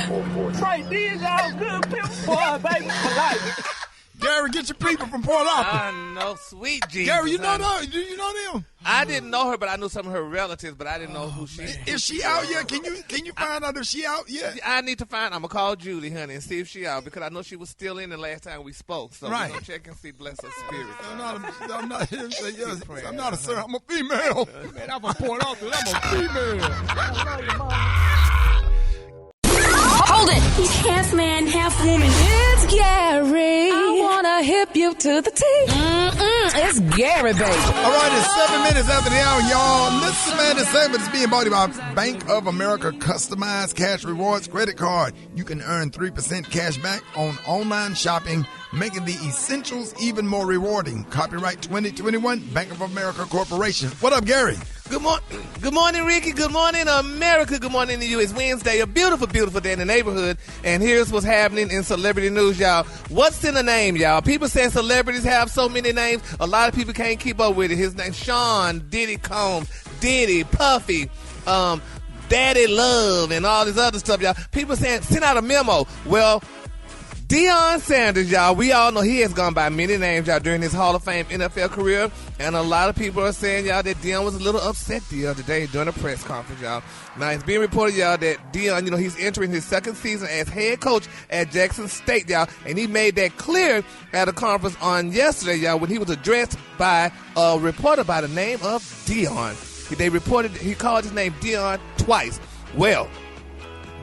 Speaker 17: Pray these all good people for her, baby, for life.
Speaker 2: Gary, get your people from Port Arthur.
Speaker 6: I know, sweet Jesus.
Speaker 2: Gary, you know them? Do you know them?
Speaker 6: I didn't know her, but I knew some of her relatives, but I didn't know who she is.
Speaker 2: Is she out yet? Can you find out if she out yet?
Speaker 6: I need to find. I'm gonna call Julie, honey, and see if she out, because I know she was still in the last time we spoke. So
Speaker 2: right.
Speaker 6: we're gonna check and see. Bless her spirit.
Speaker 2: I'm not here to say yes. I'm not a sir. I'm a female. Man, I'm from Port Arthur. I'm a female.
Speaker 12: Hold it! He's half man, half woman. It's Gary. I wanna hip you to the T. It's Gary, baby.
Speaker 2: All right, it's 7 minutes after the hour, y'all. Listen, man, this segment is being brought to you by Bank of America Customized Cash Rewards Credit Card. You can earn 3% cash back on online shopping, making the essentials even more rewarding. Copyright 2021, Bank of America Corporation. What up, Gary?
Speaker 6: Good morning, Ricky. Good morning, America. Good morning to you. It's Wednesday, a beautiful, beautiful day in the neighborhood. And here's what's happening in celebrity news, y'all. What's in a name, y'all? People say celebrities have so many names. A lot of people can't keep up with it. His name's Sean Diddy Combs, Diddy, Puffy, Daddy Love, and all this other stuff, y'all. People saying, send out a memo. Well, Deion Sanders, y'all, we all know he has gone by many names, y'all, during his Hall of Fame NFL career. And a lot of people are saying, y'all, that Deion was a little upset the other day during a press conference, y'all. Now, it's being reported, y'all, that Deion, he's entering his second season as head coach at Jackson State, y'all. And he made that clear at a conference on yesterday, y'all, when he was addressed by a reporter by the name of Deion. They reported he called his name Deion twice. Well,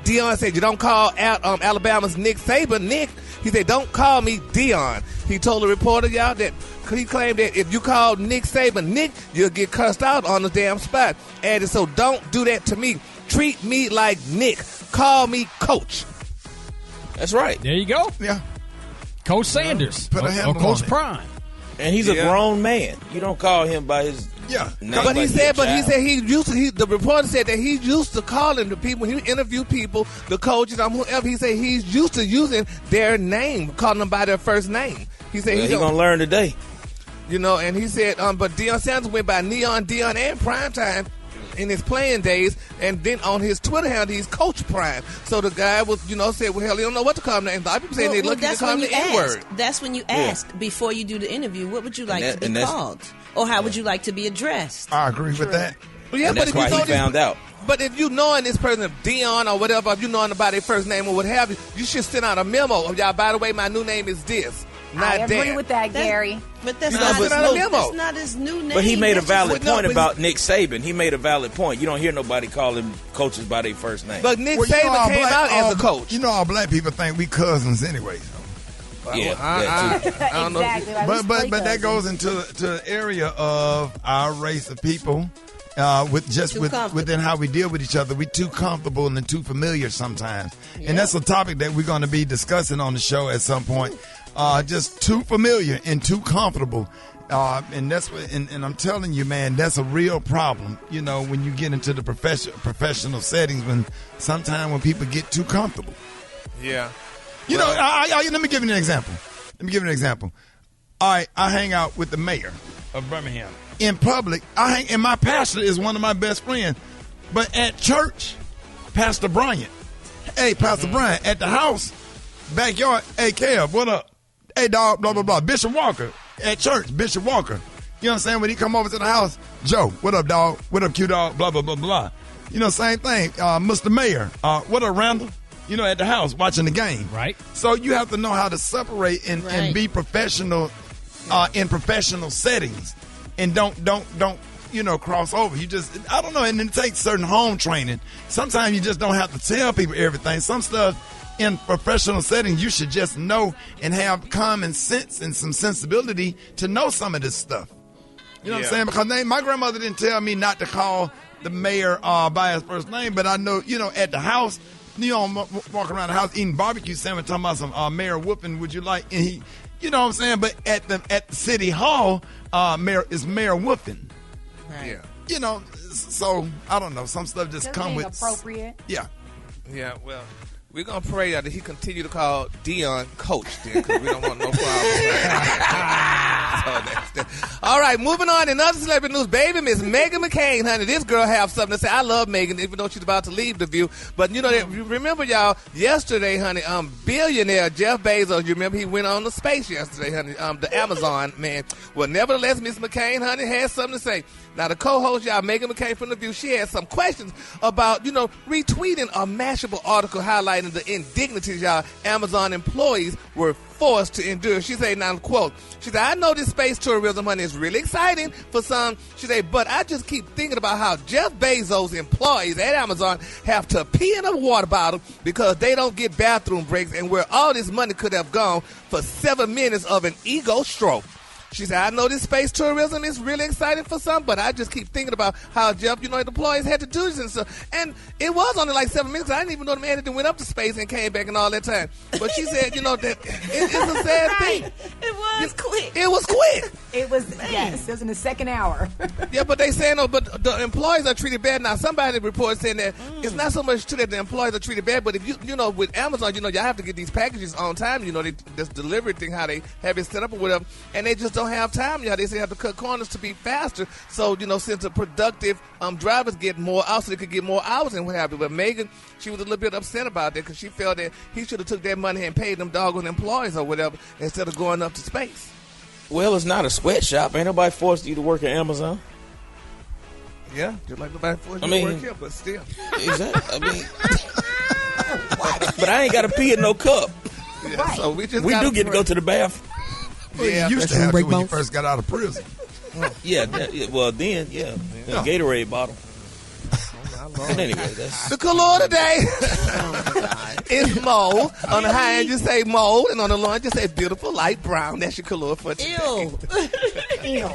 Speaker 6: Deion said, you don't call Alabama's Nick Saban Nick. He said, don't call me Deion. He told the reporter, y'all, that he claimed that if you call Nick Saban Nick, you'll get cussed out on the damn spot. Added, so don't do that to me. Treat me like Nick. Call me Coach.
Speaker 20: That's right.
Speaker 5: There you go.
Speaker 2: Yeah.
Speaker 5: Coach Sanders.
Speaker 2: Put a
Speaker 5: or
Speaker 2: handle
Speaker 5: Coach
Speaker 2: on it.
Speaker 5: Prime.
Speaker 20: And he's a grown man. You don't call him by his name.
Speaker 6: But he said the reporter said that he used to calling the people, he interviewed people, the coaches, whoever. He said he's used to using their name, calling them by their first name. He said
Speaker 20: he's going to learn today.
Speaker 6: And he said, but Deion Sanders went by Neon, Deion, and Primetime in his playing days, and then on his Twitter handle, he's Coach Prime. So the guy was, said, well, hell, he don't know what to call him. And a lot of people saying they lucky to call him the N-word.
Speaker 7: That's when you ask before you do the interview, what would you like to be called? Or how would you like to be addressed?
Speaker 2: I agree with that.
Speaker 6: Yeah,
Speaker 20: and that's why he found out.
Speaker 6: But if you knowing this person, Deion or whatever, if you knowing about their first name or what have you, you should send out a memo. Y'all, by the way, my new name is this.
Speaker 4: I agree with that, Gary.
Speaker 7: But that's
Speaker 6: that's
Speaker 7: not his new name.
Speaker 20: But he made a valid point about Nick Saban. He made a valid point. You don't hear nobody calling coaches by their first name.
Speaker 6: But Nick Saban came out as a coach.
Speaker 2: You know, all black people think we cousins anyway.
Speaker 20: Yeah,
Speaker 6: I don't know.
Speaker 4: Exactly.
Speaker 2: But that goes into the area of our race of people. Within how we deal with each other, we too comfortable and too familiar sometimes, and that's a topic that we're going to be discussing on the show at some point. Just too familiar and too comfortable, and that's what. And I'm telling you, man, that's a real problem. When you get into the professional settings, when people get too comfortable.
Speaker 6: Yeah.
Speaker 2: Let me give you an example. All right, I hang out with the mayor of Birmingham. In public, and my pastor is one of my best friends. But at church, Pastor Bryant. Hey, Pastor Bryant, at the house, backyard, hey, Kev, what up? Hey, dog, blah, blah, blah. Bishop Walker, at church, Bishop Walker. You know what I'm saying? When he come over to the house, Joe, what up, dog? What up, Q-dog? Blah, blah, blah, blah. Same thing. Mr. Mayor, what up, Randall? At the house, watching the game.
Speaker 5: Right.
Speaker 2: So you have to know how to separate and be professional in professional settings. And don't cross over. I don't know, and it takes certain home training. Sometimes you just don't have to tell people everything. Some stuff in professional settings you should just know and have common sense and some sensibility to know some of this stuff. You know what I'm saying? Because my grandmother didn't tell me not to call the mayor by his first name, but I know, at the house, walking around the house eating barbecue sandwich, talking about some mayor whooping, would you like? And he, you know what I'm saying? But at the city hall, Mayor Woofing.
Speaker 6: Right.
Speaker 2: Yeah. So I don't know. Some stuff just come with
Speaker 4: appropriate.
Speaker 2: Yeah.
Speaker 6: Yeah. Well, we're gonna pray that he continue to call Deion Coach then, because we don't want no problems. All right, moving on. In other celebrity news, baby Miss Meghan McCain, honey. This girl have something to say. I love Meghan, even though she's about to leave The View. But remember, y'all, yesterday, honey, billionaire Jeff Bezos. You remember he went on the space yesterday, honey. The Amazon man. Well, nevertheless, Miss McCain, honey, has something to say. Now, the co-host, y'all, Meghan McCain from The View, she had some questions about, retweeting a Mashable article highlighting the indignities, y'all, Amazon employees were forced to endure. She said, now, quote, she said, I know this space tourism, honey, is really exciting for some. She said, but I just keep thinking about how Jeff Bezos' employees at Amazon have to pee in a water bottle because they don't get bathroom breaks, and where all this money could have gone for 7 minutes of an ego stroke. She said, I know this space tourism is really exciting for some, but I just keep thinking about how Jeff, the employees had to do this and stuff. And it was only like 7 minutes. I didn't even know the man that went up to space and came back and all that time. But she said, that it's a sad thing.
Speaker 7: It was quick.
Speaker 6: It was quick.
Speaker 21: It was, yes, it was in the second hour.
Speaker 6: Yeah, but they saying, but the employees are treated bad. Now, somebody reported saying that it's not so much true that the employees are treated bad, but if you know, with Amazon, y'all have to get these packages on time. This delivery thing, how they have it set up or whatever, and they just don't have time. They say they have to cut corners to be faster. So, since the productive drivers get more hours, so they could get more hours and what have you. But Megan, she was a little bit upset about that because she felt that he should have took that money and paid them doggone employees or whatever instead of going up to space.
Speaker 20: Well, it's not a sweatshop. Ain't nobody forced you to work at Amazon.
Speaker 6: Yeah, just like nobody forced you to work here, but still.
Speaker 20: Exactly. But I ain't got to pee in no cup.
Speaker 6: Yeah, right. So we do
Speaker 20: get to go to the bathroom.
Speaker 2: Well, you used to have to when you first got out of prison.
Speaker 20: Yeah, Gatorade bottle. But anyway, that's
Speaker 6: the color today is mauve. On the high end, you say mauve, and on the low end, you say beautiful light brown. That's your color for today.
Speaker 7: Ew.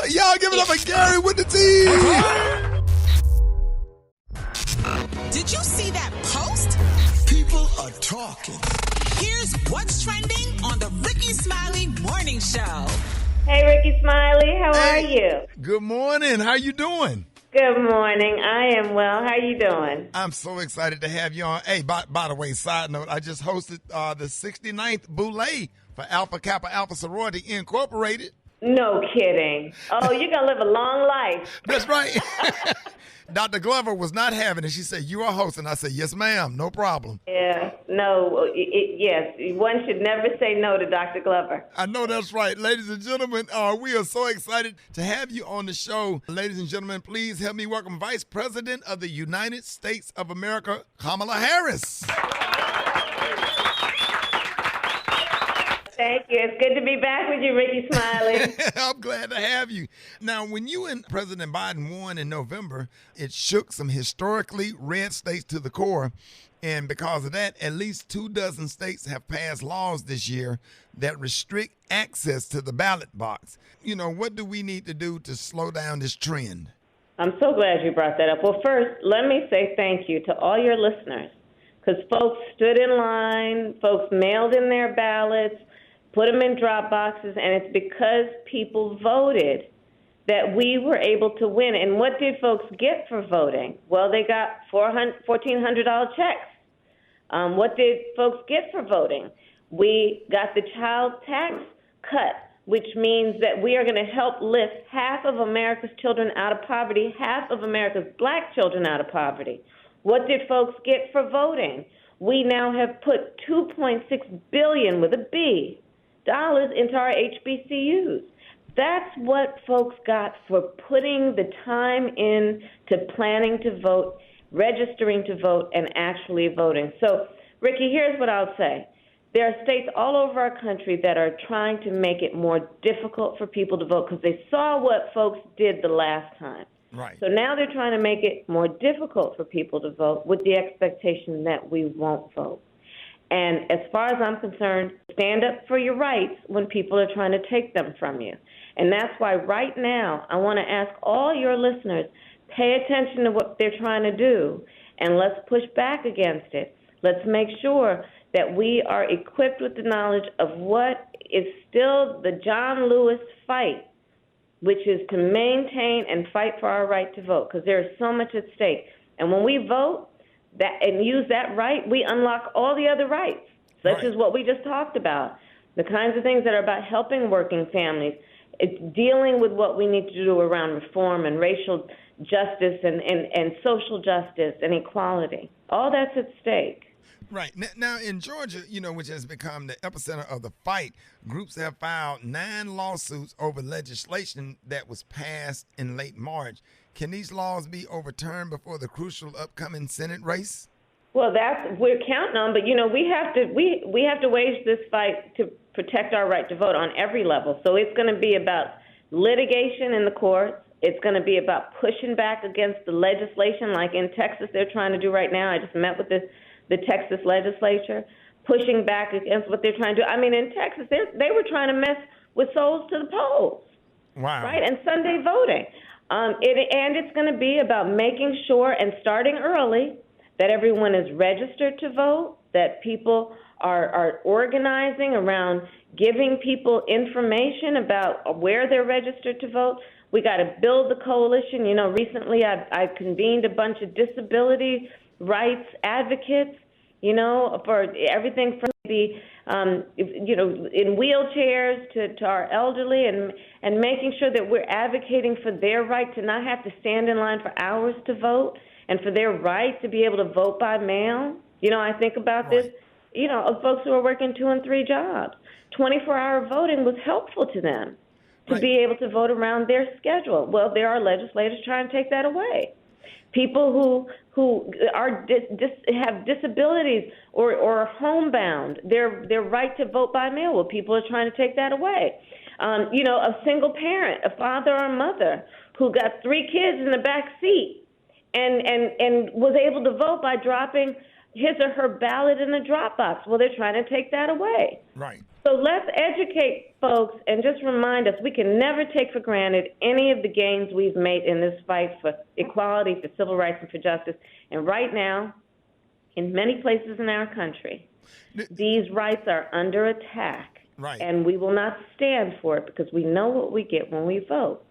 Speaker 2: Y'all give it up for Gary with the T.
Speaker 3: Did you see that post?
Speaker 22: People are talking.
Speaker 3: Here's what's trending on the Rickey Smiley Morning Show.
Speaker 23: Hey, Rickey Smiley, how are you?
Speaker 2: Good morning. How you doing?
Speaker 23: Good morning. I am well. How you doing?
Speaker 2: I'm so excited to have you on. Hey, by the way, side note, I just hosted the 69th Boulay for Alpha Kappa Alpha Sorority Incorporated.
Speaker 23: No kidding. Oh, you're going to live a long life.
Speaker 2: That's right. Dr. Glover was not having it. She said, you are hosting. I said, yes, ma'am. No problem.
Speaker 23: Yeah. No. Yes. One should never say no to Dr. Glover.
Speaker 2: I know that's right. Ladies and gentlemen, we are so excited to have you on the show. Ladies and gentlemen, please help me welcome Vice President of the United States of America, Kamala Harris.
Speaker 23: Thank you. It's good to be back with you, Rickey Smiley.
Speaker 2: I'm glad to have you. Now, when you and President Biden won in November, it shook some historically red states to the core. And because of that, at least 24 states have passed laws this year that restrict access to the ballot box. What do we need to do to slow down this trend?
Speaker 23: I'm so glad you brought that up. Well, first, let me say thank you to all your listeners, because folks stood in line, folks mailed in their ballots, put them in drop boxes, and it's because people voted that we were able to win. And what did folks get for voting? Well, they got $1,400 checks. What did folks get for voting? We got the child tax cut, which means that we are going to help lift half of America's children out of poverty, half of America's black children out of poverty. What did folks get for voting? We now have put $2.6 billion with a B dollars into our HBCUs. That's what folks got for putting the time in to planning to vote, registering to vote, and actually voting. So, Rickey, here's what I'll say. There are states all over our country that are trying to make it more difficult for people to vote because they saw what folks did the last time.
Speaker 2: Right.
Speaker 23: So now they're trying to make it more difficult for people to vote with the expectation that we won't vote. And as far as I'm concerned, stand up for your rights when people are trying to take them from you. And that's why right now I want to ask all your listeners, pay attention to what they're trying to do, and let's push back against it. Let's make sure that we are equipped with the knowledge of what is still the John Lewis fight, which is to maintain and fight for our right to vote, because there is so much at stake. And when we vote and use that right, we unlock all the other rights, such as what we just talked about, the kinds of things that are about helping working families. It's dealing with what we need to do around reform and racial justice and social justice and equality. All that's at stake.
Speaker 2: Right. Now, in Georgia, which has become the epicenter of the fight, groups have filed 9 lawsuits over legislation that was passed in late March. Can these laws be overturned before the crucial upcoming Senate race?
Speaker 23: Well, we're counting on, but we have to wage this fight to protect our right to vote on every level. So it's going to be about litigation in the courts. It's going to be about pushing back against the legislation, like in Texas they're trying to do right now. I just met with the Texas legislature, pushing back against what they're trying to do. I mean, in Texas, they were trying to mess with souls to the polls.
Speaker 2: Wow.
Speaker 23: Right, and Sunday voting. And it's going to be about making sure and starting early that everyone is registered to vote, that people are organizing around giving people information about where they're registered to vote. We got to build the coalition. You know, recently I convened a bunch of disability rights advocates, you know, for everything from the, you know, in wheelchairs to our elderly, and making sure that we're advocating for their right to not have to stand in line for hours to vote, and for their right to be able to vote by mail. You know, I think about this, you know, of folks who are working 2 and 3 jobs. 24-hour voting was helpful to them to be able to vote around their schedule. Well, there are legislators trying to take that away. People who are have disabilities or are homebound, their right to vote by mail. Well, people are trying to take that away. You know, a single parent, a father or mother who got 3 kids in the back seat and was able to vote by dropping his or her ballot in the drop box. Well, they're trying to take that away.
Speaker 2: Right.
Speaker 23: So let's educate folks and just remind us we can never take for granted any of the gains we've made in this fight for equality, for civil rights, and for justice. And right now, in many places in our country, these rights are under attack.
Speaker 2: Right.
Speaker 23: And we will not stand for it, because we know what we get when we vote.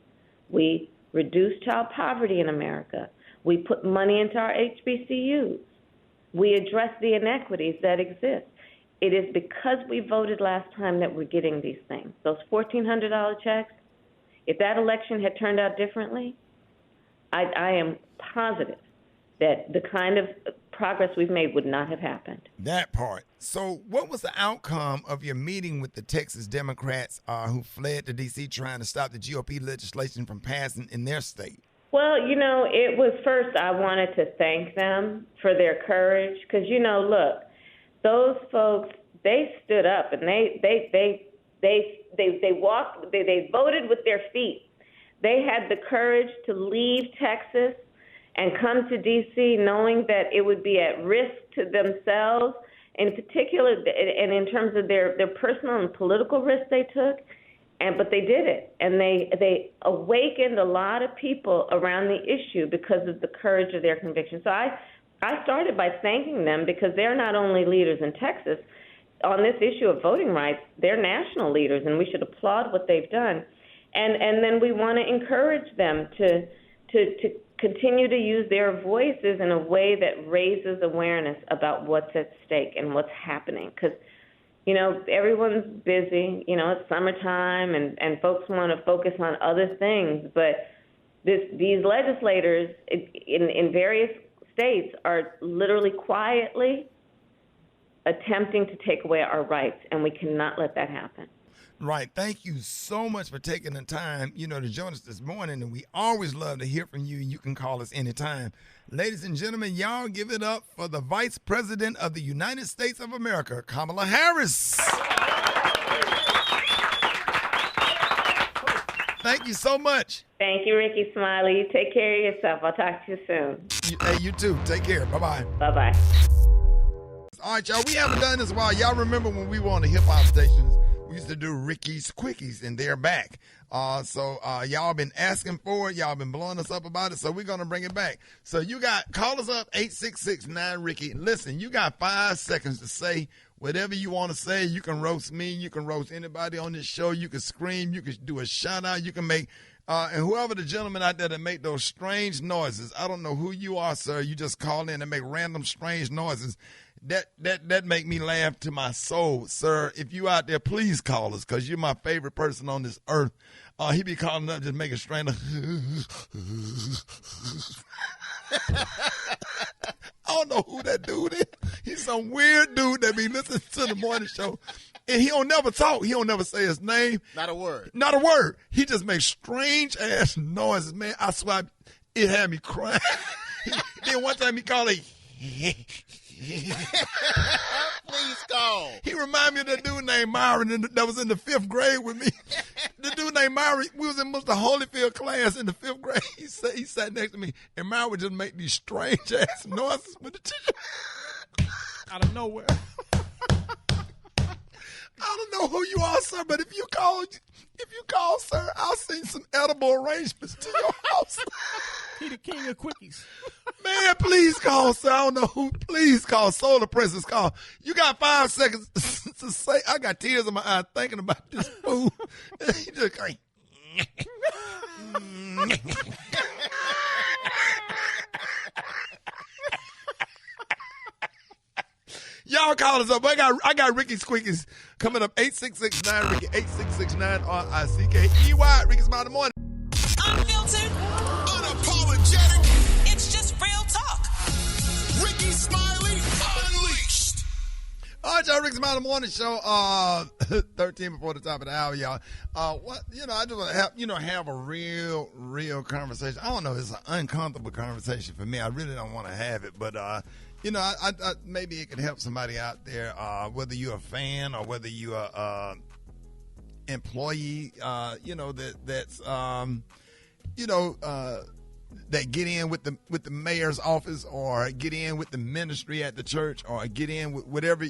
Speaker 23: We reduce child poverty in America. We put money into our HBCUs. We address the inequities that exist. It is because we voted last time that we're getting these things. Those $1,400 checks, if that election had turned out differently, I am positive that the kind of progress we've made would not have happened.
Speaker 2: That part. So what was the outcome of your meeting with the Texas Democrats who fled to D.C. trying to stop the GOP legislation from passing in their state?
Speaker 23: Well, you know, it was first I wanted to thank them for their courage, because, you know, look, those folks, they stood up and they walked, they voted with their feet. They had the courage to leave Texas and come to D.C. knowing that it would be at risk to themselves, in particular, and in terms of their personal and political risks they took. But they did it, and they awakened a lot of people around the issue because of the courage of their conviction. So I started by thanking them, because they're not only leaders in Texas on this issue of voting rights, they're national leaders, and we should applaud what they've done. And then we want to encourage them to continue to use their voices in a way that raises awareness about what's at stake and what's happening, because you know, everyone's busy. You know, it's summertime, and folks want to focus on other things. But these legislators in various states are literally quietly attempting to take away our rights, and we cannot let that happen.
Speaker 2: Right. Thank you so much for taking the time, you know, to join us this morning. And we always love to hear from you. You can call us anytime. Ladies and gentlemen, y'all give it up for the Vice President of the United States of America, Kamala Harris. Thank you so much.
Speaker 23: Thank you, Rickey Smiley. You take care of yourself. I'll talk to you soon.
Speaker 2: Hey, you too. Take care. Bye-bye.
Speaker 23: Bye-bye.
Speaker 2: All right, y'all. We haven't done this in a while. Y'all remember when we were on the hip-hop stations? We used to do Rickey's Quickies, and they're back. So y'all been asking for it. Y'all been blowing us up about it, so we're going to bring it back. So call us up, 866-9-RICKY. Listen, you got 5 seconds to say whatever you want to say. You can roast me. You can roast anybody on this show. You can scream. You can do a shout-out. You can make, and whoever the gentleman out there that make those strange noises, I don't know who you are, sir. You just call in and make random strange noises. That make me laugh to my soul, sir. If you out there, please call us, because you're my favorite person on this earth. He be calling up just making strange. I don't know who that dude is. He's some weird dude that be listening to the morning show. And he don't never talk. He don't never say his name.
Speaker 1: Not a word.
Speaker 2: Not a word. He just makes strange ass noises, man. I swear it had me crying. Then one time he called it.
Speaker 1: Please call.
Speaker 2: He reminded me of that dude named Myron that was in the 5th grade with me. The dude named Myron, we was in Mr. Holyfield class in the 5th grade. He sat next to me, and Myron would just make these strange ass noises with the teacher.
Speaker 5: Out of nowhere.
Speaker 2: I don't know who you are, sir, but if you call, sir, I'll send some edible arrangements to your house.
Speaker 5: He the king of quickies.
Speaker 2: Man, please call, sir. I don't know who. Please call. Solar Princess, call. You got 5 seconds to say. I got tears in my eyes thinking about this food. He just like, y'all call us up. I got Rickey's Quickies coming up. 8669 Rickey 8669 RICKEY. Rickey Smiley morning.
Speaker 3: Unfiltered,
Speaker 22: unapologetic.
Speaker 3: It's just real talk.
Speaker 22: Rickey Smiley Unleashed.
Speaker 2: All right, y'all. Rickey Smiley morning show. 13 before the top of the hour, y'all. I just want to have a real conversation. I don't know. It's an uncomfortable conversation for me. I really don't want to have it, but I maybe it could help somebody out there, whether you're a fan or whether you're a employee, that get in with the mayor's office or get in with the ministry at the church or get in with whatever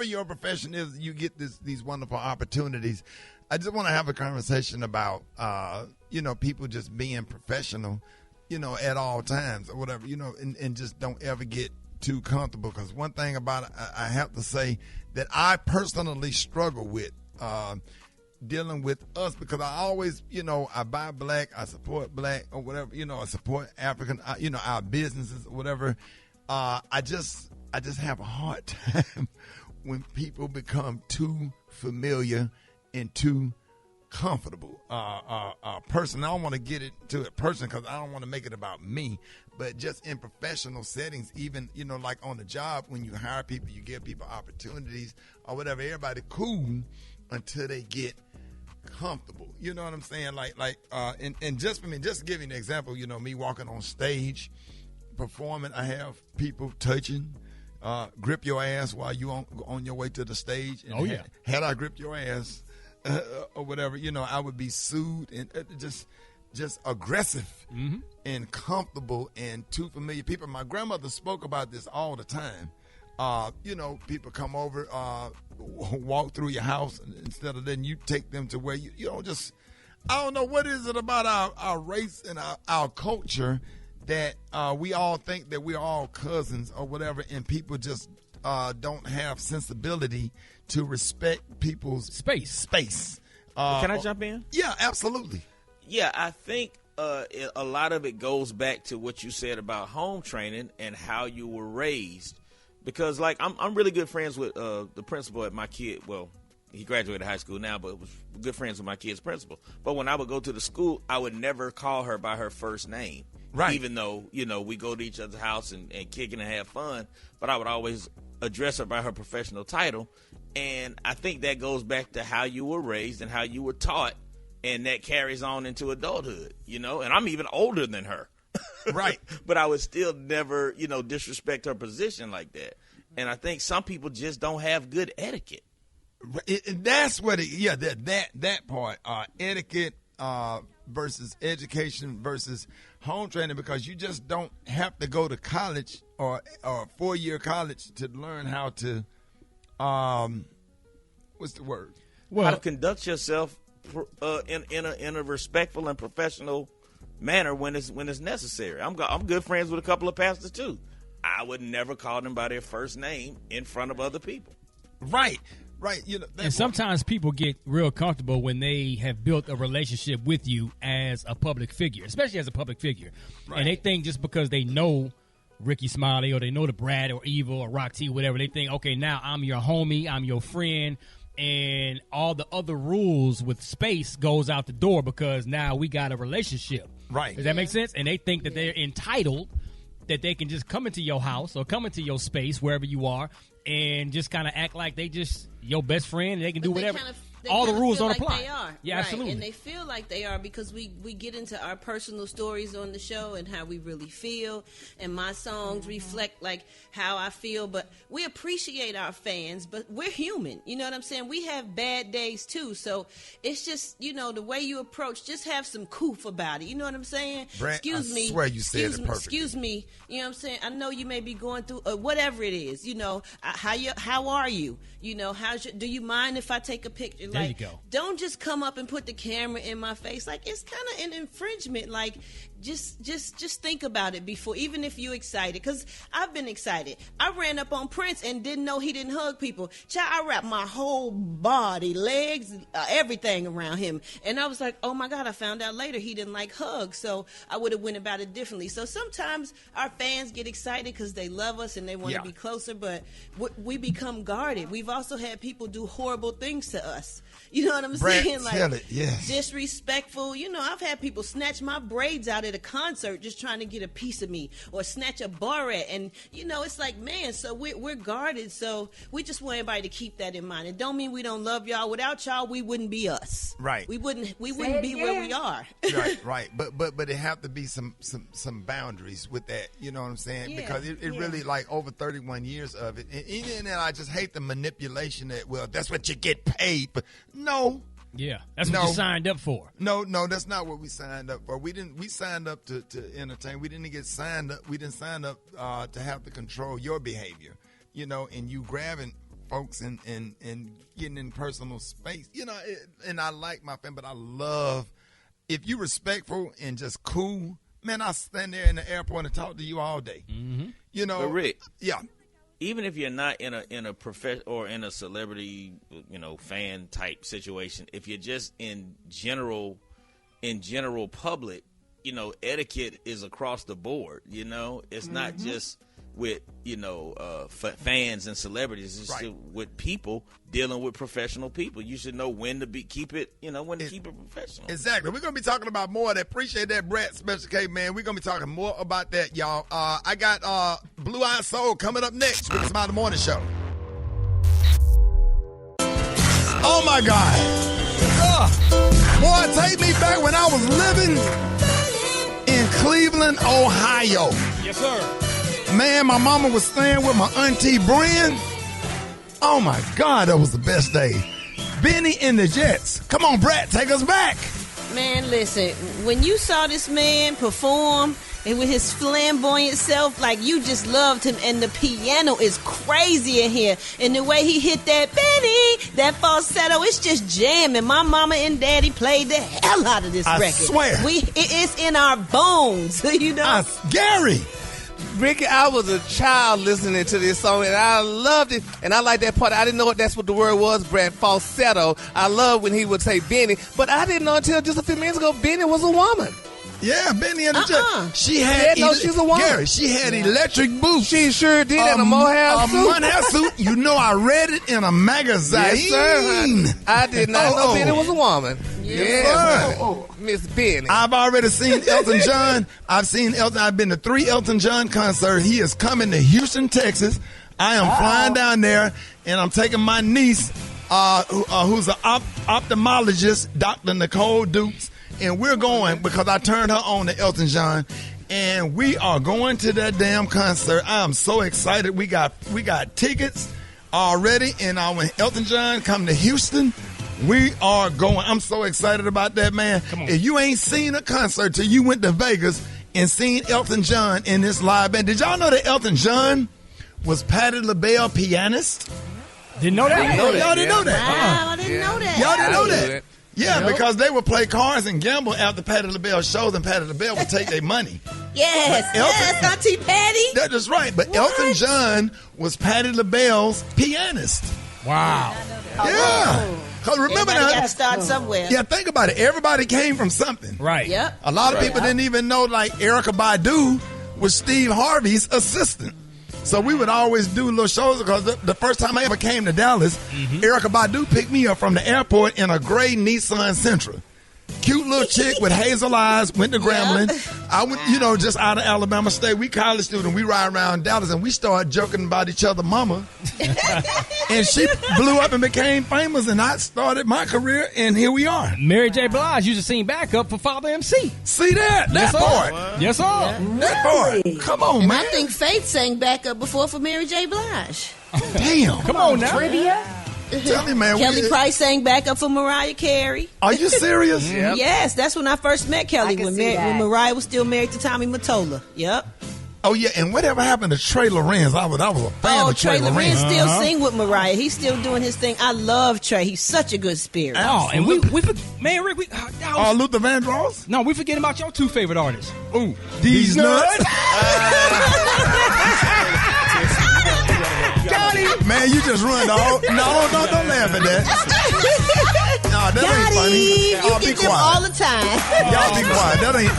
Speaker 2: your profession is. You get these wonderful opportunities. I just want to have a conversation about people just being professional, at all times or whatever, and just don't ever get too comfortable. Because one thing about it, I have to say that I personally struggle with dealing with us, because I always, I buy black, I support black or whatever, I support African, our businesses or whatever. I just have a hard time when people become too familiar and too comfortable. Person, I don't want to get it to a person because I don't want to make it about me, but just in professional settings, even, like on the job, when you hire people, you give people opportunities or whatever, everybody cool until they get comfortable. You know what I'm saying? And just for me, just to give you an example, me walking on stage, performing, I have people touching, grip your ass while you on your way to the stage. And had I gripped your ass or whatever, I would be sued and just aggressive and comfortable and too familiar people. My grandmother spoke about this all the time. People come over, walk through your house, and instead of letting you take them to where you don't just, I don't know, what is it about our race and our culture that we all think that we're all cousins or whatever, and people just don't have sensibility to respect people's space.
Speaker 20: Can I jump in?
Speaker 2: Yeah, absolutely.
Speaker 20: Yeah, I think a lot of it goes back to what you said about home training and how you were raised. Because, I'm really good friends with the principal at my kid. Well, he graduated high school now, but was good friends with my kid's principal. But when I would go to the school, I would never call her by her first name.
Speaker 2: Right.
Speaker 20: Even though, we go to each other's house and kick and have fun. But I would always address her by her professional title. And I think that goes back to how you were raised and how you were taught. And that carries on into adulthood, And I'm even older than her.
Speaker 2: Right.
Speaker 20: But I would still never, disrespect her position like that. And I think some people just don't have good etiquette.
Speaker 2: That's what that part, etiquette versus education versus home training, because you just don't have to go to college or 4-year college to learn how to, what's the word?
Speaker 20: Well, how to conduct yourself in a respectful and professional manner when it's necessary. I'm good friends with a couple of pastors too. I would never call them by their first name in front of other people.
Speaker 2: Right.
Speaker 5: And sometimes people get real comfortable when they have built a relationship with you as a public figure, especially as a public figure. Right. And they think just because they know Rickey Smiley or they know the Brad or Evil or Rock T, whatever, they think, okay, now I'm your homie, I'm your friend, and all the other rules with space goes out the door because now we got a relationship.
Speaker 2: Right.
Speaker 5: Does that make sense? And they think that they're entitled, that they can just come into your house or come into your space, wherever you are, and just kind of act like they just your best friend and they can do whatever. all the rules
Speaker 7: feel
Speaker 5: don't
Speaker 7: like
Speaker 5: apply.
Speaker 7: They are.
Speaker 5: Yeah,
Speaker 7: right.
Speaker 5: absolutely.
Speaker 7: And they feel like they are because we get into our personal stories on the show and how we really feel. And my songs reflect like how I feel. But we appreciate our fans, but we're human. You know what I'm saying? We have bad days too. So it's just, the way you approach, just have some coof about it. You know what I'm saying?
Speaker 2: Brent, I swear you said it perfectly.
Speaker 7: Excuse me. You know what I'm saying? I know you may be going through whatever it is. How are you? Do you mind if I take a picture?
Speaker 5: There you go.
Speaker 7: Don't just come up and put the camera in my face. Like, it's kind of an infringement. Like, just think about it before, even if you're excited. Because I've been excited. I ran up on Prince and didn't know he didn't hug people. Child, I wrapped my whole body, legs, everything around him. And I was like, oh my God, I found out later he didn't like hugs. So I would have went about it differently. So sometimes our fans get excited because they love us and they want to be closer, but we become guarded. We've also had people do horrible things to us. You know what I'm saying? Like, disrespectful. I've had people snatch my braids out at a concert just trying to get a piece of me, or snatch a barrette. And, it's like, man, so we're guarded. So we just want everybody to keep that in mind. It don't mean we don't love y'all. Without y'all, we wouldn't be us.
Speaker 2: Right.
Speaker 7: We wouldn't be where we are.
Speaker 2: Right. But it have to be some boundaries with that. You know what I'm saying?
Speaker 7: Yeah,
Speaker 2: because it really, like, over 31 years of it. And even then, I just hate the manipulation that, well, that's what you get paid. But no.
Speaker 5: Yeah, that's what you signed up for.
Speaker 2: No, that's not what we signed up for. We signed up to entertain. We didn't get signed up. We didn't sign up to have to control your behavior, and you grabbing folks and getting in personal space, and I like my family, but I love, if you respectful and just cool, man, I'll stand there in the airport and talk to you all day.
Speaker 5: Mm-hmm.
Speaker 20: But Rick,
Speaker 2: yeah.
Speaker 20: Even if you're not in a profession or in a celebrity, fan type situation, if you're just in general public, etiquette is across the board. It's not just with fans and celebrities. It's just with people dealing with professional people. You should know when to keep it professional.
Speaker 2: Exactly. We're gonna be talking about more of that. Appreciate that, Brett. Special K, man. We're gonna be talking more about that, y'all. I got Blue Eyed Soul coming up next with the Smiley Morning Show. Oh my God. Boy, take me back when I was living in Cleveland, Ohio.
Speaker 5: Yes, sir.
Speaker 2: Man, my mama was staying with my auntie Brian. Oh my God, that was the best day. Benny and the Jets. Come on, Brett, take us back.
Speaker 7: Man, listen, when you saw this man perform and with his flamboyant self, like, you just loved him, and the piano is crazy in here, and the way he hit that Benny, that falsetto, it's just jamming. My mama and daddy played the hell out of this record.
Speaker 2: I swear.
Speaker 7: It's in our bones,
Speaker 2: Gary.
Speaker 6: Ricky, I was a child listening to this song, and I loved it. And I like that part. I didn't know that's what the word was, Brad. Falsetto. I love when he would say Benny. But I didn't know until just a few minutes ago Benny was a woman.
Speaker 2: Yeah, Benny and the Jet. She had
Speaker 6: she's a woman.
Speaker 2: Gary, she had electric boots.
Speaker 6: She sure did, in a mohair suit.
Speaker 2: A mohair suit. I read it in a magazine.
Speaker 6: Yes, sir. I did not know Benny was a woman.
Speaker 2: Yes,
Speaker 6: sir. Miss Benny.
Speaker 2: I've already seen Elton John. I've been to 3 Elton John concerts. He is coming to Houston, Texas. I am flying down there, and I'm taking my niece, who's an ophthalmologist, Dr. Nicole Dukes. And we're going because I turned her on to Elton John, and we are going to that damn concert. I am so excited. We got tickets already, and when Elton John come to Houston, we are going. I'm so excited about that, man. If you ain't seen a concert till you went to Vegas and seen Elton John in this live band, did y'all know that Elton John was Patti LaBelle pianist?
Speaker 5: Didn't know that.
Speaker 2: Y'all didn't know that.
Speaker 7: Wow, I didn't know that.
Speaker 2: Y'all didn't know that. Yeah, because they would play cards and gamble after Patti LaBelle shows, and Patti LaBelle would take their money.
Speaker 7: Yes, Auntie Patty.
Speaker 2: That is right. But Elton John was Patti LaBelle's pianist.
Speaker 5: Wow.
Speaker 2: Yeah. Because remember
Speaker 7: now, got
Speaker 2: now,
Speaker 7: to start somewhere.
Speaker 2: Yeah, think about it. Everybody came from something.
Speaker 5: Right.
Speaker 7: Yep.
Speaker 2: A lot of people didn't even know, like, Erykah Badu was Steve Harvey's assistant. So we would always do little shows because the first time I ever came to Dallas, Erykah Badu picked me up from the airport in a gray Nissan Sentra. Cute little chick with hazel eyes, went to Grambling. I went, just out of Alabama State. We college students. We ride around Dallas, and we started joking about each other, mama. And she blew up and became famous, and I started my career, and here we are.
Speaker 5: Mary J. Blige used to sing backup for Father MC.
Speaker 2: See that? That part.
Speaker 5: Yes, sir.
Speaker 2: That part. Come on,
Speaker 7: and
Speaker 2: man.
Speaker 7: I think Faith sang backup before for Mary J. Blige.
Speaker 2: Damn.
Speaker 5: Come on now.
Speaker 21: Trivia?
Speaker 2: Tell me, man.
Speaker 7: Kelly Price sang backup for Mariah Carey.
Speaker 2: Are you serious?
Speaker 7: Yep. Yes, that's when I first met Kelly, when Mariah was still married to Tommy Mottola. Yep.
Speaker 2: Oh, yeah, and whatever happened to Trey Lorenz? I was a fan of Trey Lorenz.
Speaker 7: Still sing with Mariah. He's still doing his thing. I love Trey. He's such a good spirit.
Speaker 5: Oh, and man, Rick,
Speaker 2: Luther Vandross?
Speaker 5: No, we forgetting about your two favorite artists.
Speaker 2: Ooh, These Nuts?
Speaker 5: Got him.
Speaker 2: Man, you just ruined the whole... No, don't laugh at that. No, that ain't funny.
Speaker 7: You get them all the time.
Speaker 2: Y'all be quiet. That ain't...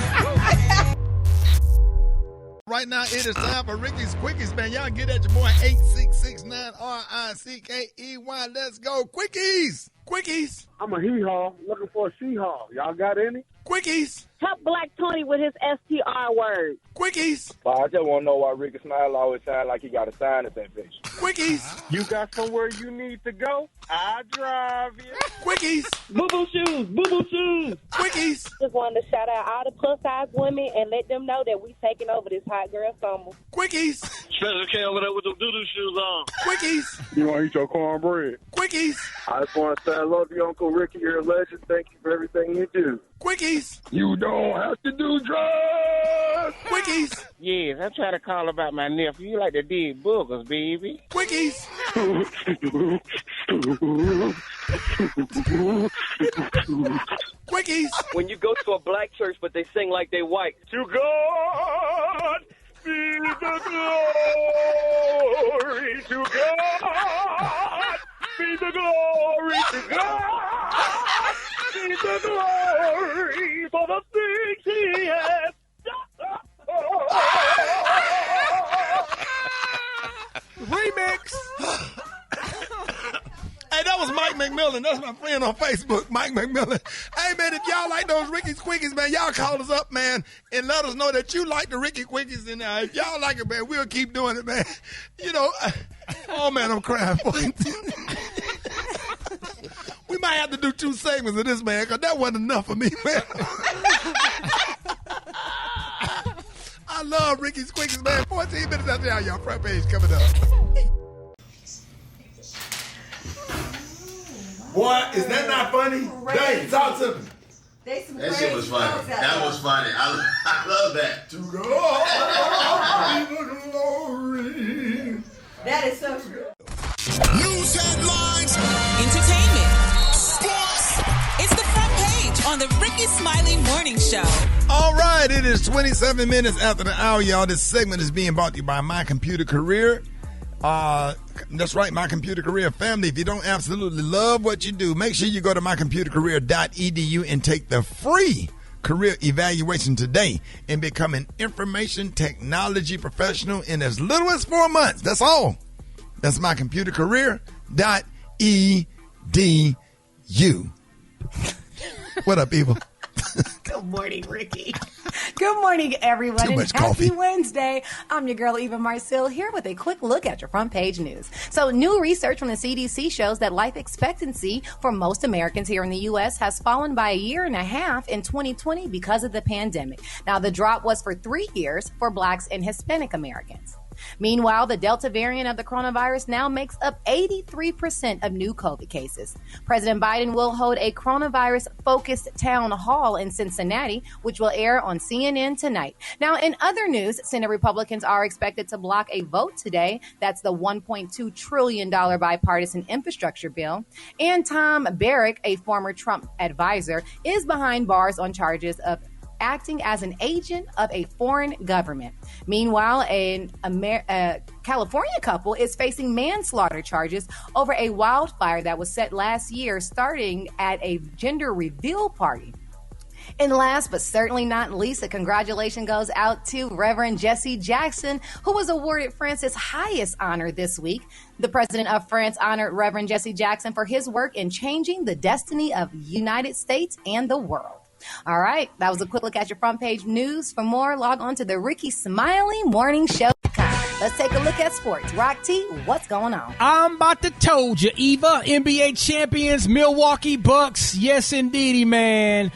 Speaker 2: Right now, it is time for Rickey's Quickies, man. Y'all get at your boy 8669-RICKEY. Let's go. Quickies. Quickies.
Speaker 10: I'm a hee-haw looking for a she-haw. Y'all got any?
Speaker 2: Quickies.
Speaker 14: Help Black Tony with his STR word.
Speaker 2: Quickies.
Speaker 10: Well, I just want to know why Rickey Smiley always sound like he got a sign at that bitch.
Speaker 2: Quickies.
Speaker 10: You got somewhere you need to go? I drive you.
Speaker 2: Quickies.
Speaker 14: Boo-boo shoes. Boo-boo shoes.
Speaker 2: Quickies.
Speaker 14: Just wanted to shout out all the plus-size women and let them know that we taking over this hot girl summer.
Speaker 2: Quickies.
Speaker 10: Special K over there with them doo-doo shoes on.
Speaker 2: Quickies.
Speaker 10: You want to eat your cornbread?
Speaker 2: Quickies.
Speaker 10: I just want to say I love you, Uncle Ricky. You're a legend. Thank you for everything you do.
Speaker 2: Quickies.
Speaker 10: You don't have to do drugs.
Speaker 2: Quickies.
Speaker 8: Yes, I try to call about my nephew. You like to dig boogers, baby.
Speaker 2: Quickies. Quickies.
Speaker 9: When you go to a black church, but they sing like they white. To God be the glory. To God be the glory. To God be the glory for the things he has done.
Speaker 2: Remix. Hey, that was Mike McMillan. That's my friend on Facebook, Mike McMillan. Hey, man, if y'all like those Rickey's Quickies, man, y'all call us up, man, and let us know that you like the Rickey Quickies. And if y'all like it, man, we'll keep doing it, man. Oh, man, I'm crying for you. We might have to do 2 segments of this, man, because that wasn't enough for me, man. I love Rickey's Quickies, man. 14 minutes after y'all, y'all front page coming up. Boy, is that not funny? Dave, talk to me.
Speaker 1: That shit was funny. That was funny. I love that.
Speaker 2: To God be the glory.
Speaker 21: That is so true.
Speaker 22: News headlines.
Speaker 3: Entertainment. Sports. It's the front page on the Rickey Smiley Morning Show.
Speaker 2: All right, it is 27 minutes after the hour, y'all. This segment is being brought to you by My Computer Career. That's right, My Computer Career family. If you don't absolutely love what you do, make sure you go to mycomputercareer.edu and take the free career evaluation today and become an information technology professional in as little as 4 months. That's all. That's mycomputercareer.edu. What up, people?
Speaker 21: Good morning, Ricky. Good morning, everyone.
Speaker 2: Too much
Speaker 21: and happy
Speaker 2: coffee.
Speaker 21: Wednesday. I'm your girl, Eva Marcille, here with a quick look at your front page news. So, new research from the CDC shows that life expectancy for most Americans here in the U.S. has fallen by 1.5 years in 2020 because of the pandemic. Now, the drop was for 3 years for Blacks and Hispanic Americans. Meanwhile, the Delta variant of the coronavirus now makes up 83% of new COVID cases. President Biden will hold a coronavirus-focused town hall in Cincinnati, which will air on CNN tonight. Now, in other news, Senate Republicans are expected to block a vote today. That's the $1.2 trillion bipartisan infrastructure bill. And Tom Barrack, a former Trump advisor, is behind bars on charges of acting as an agent of a foreign government. Meanwhile, a California couple is facing manslaughter charges over a wildfire that was set last year starting at a gender reveal party. And last but certainly not least, a congratulations goes out to Reverend Jesse Jackson, who was awarded France's highest honor this week. The president of France honored Reverend Jesse Jackson for his work in changing the destiny of the United States and the world. All right, that was a quick look at your front page news. For more, log on to the Rickey Smiley Morning Show. Let's take a look at sports. Rock T, what's going on?
Speaker 5: I'm about to told you, Eva, NBA champions, Milwaukee Bucks. Yes, indeedy, man.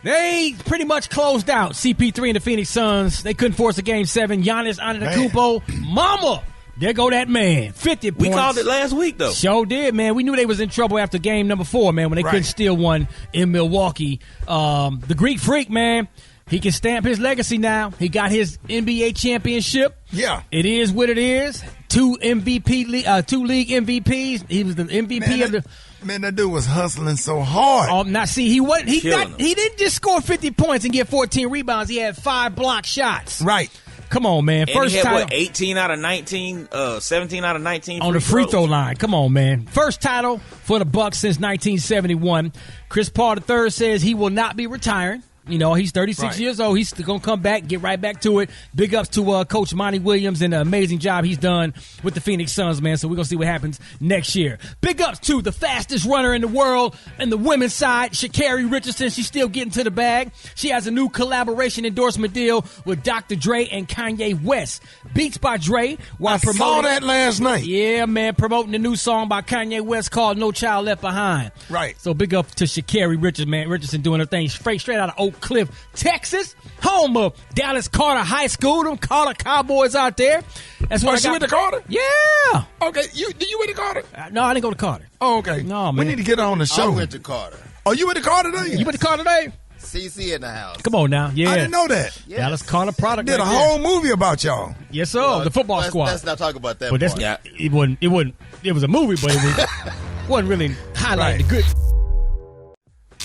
Speaker 5: They pretty much closed out CP3 and the Phoenix Suns. They couldn't force a Game 7. Giannis Antetokounmpo, mama. There go that man. 50 points.
Speaker 20: We called it last week, though.
Speaker 5: Sure did, man. We knew they was in trouble after game number 4, man, when they couldn't steal one in Milwaukee. The Greek Freak, man, he can stamp his legacy now. He got his NBA championship.
Speaker 2: Yeah.
Speaker 5: It is what it is. 2 league MVPs. He was the MVP of the...
Speaker 2: Man, that dude was hustling so hard.
Speaker 5: He didn't just score 50 points and get 14 rebounds. He had 5 block shots.
Speaker 2: Right.
Speaker 5: Come on, man.
Speaker 20: And
Speaker 5: First
Speaker 20: he had,
Speaker 5: title.
Speaker 20: 18 out of 19, 17 out of 19
Speaker 5: on the free throw line. Come on, man. First title for the Bucks since 1971. Chris Paul III says he will not be retiring. You know, he's 36 years old. He's going to come back, get right back to it. Big ups to Coach Monty Williams and the amazing job he's done with the Phoenix Suns, man. So we're going to see what happens next year. Big ups to the fastest runner in the world in the women's side, Sha'Carri Richardson. She's still getting to the bag. She has a new collaboration endorsement deal with Dr. Dre and Kanye West. Beats by Dre.
Speaker 2: I saw that last night.
Speaker 5: Yeah, man. Promoting the new song by Kanye West called No Child Left Behind.
Speaker 2: Right.
Speaker 5: So big up to Sha'Carri Richardson, man. Richardson doing her thing straight out of Oak Cliff, Texas, home of Dallas Carter High School. Them Carter Cowboys out there. That's what
Speaker 2: you went to Carter?
Speaker 5: Yeah.
Speaker 2: Okay. You went to Carter?
Speaker 5: No, I didn't go to Carter.
Speaker 2: Oh, okay.
Speaker 5: No, man.
Speaker 2: We need to get her on the show.
Speaker 1: I went to Carter.
Speaker 2: Oh, you went to Carter today?
Speaker 5: You went to Carter today?
Speaker 1: CC in the house.
Speaker 5: Come on now. Yeah.
Speaker 2: I didn't know that.
Speaker 1: Yes.
Speaker 5: Dallas Carter product.
Speaker 2: Did a whole movie about y'all.
Speaker 5: Yes, sir. The football squad.
Speaker 1: Let's not talk about that.
Speaker 5: But that's it wasn't. It was a movie, but it wasn't really highlighting the good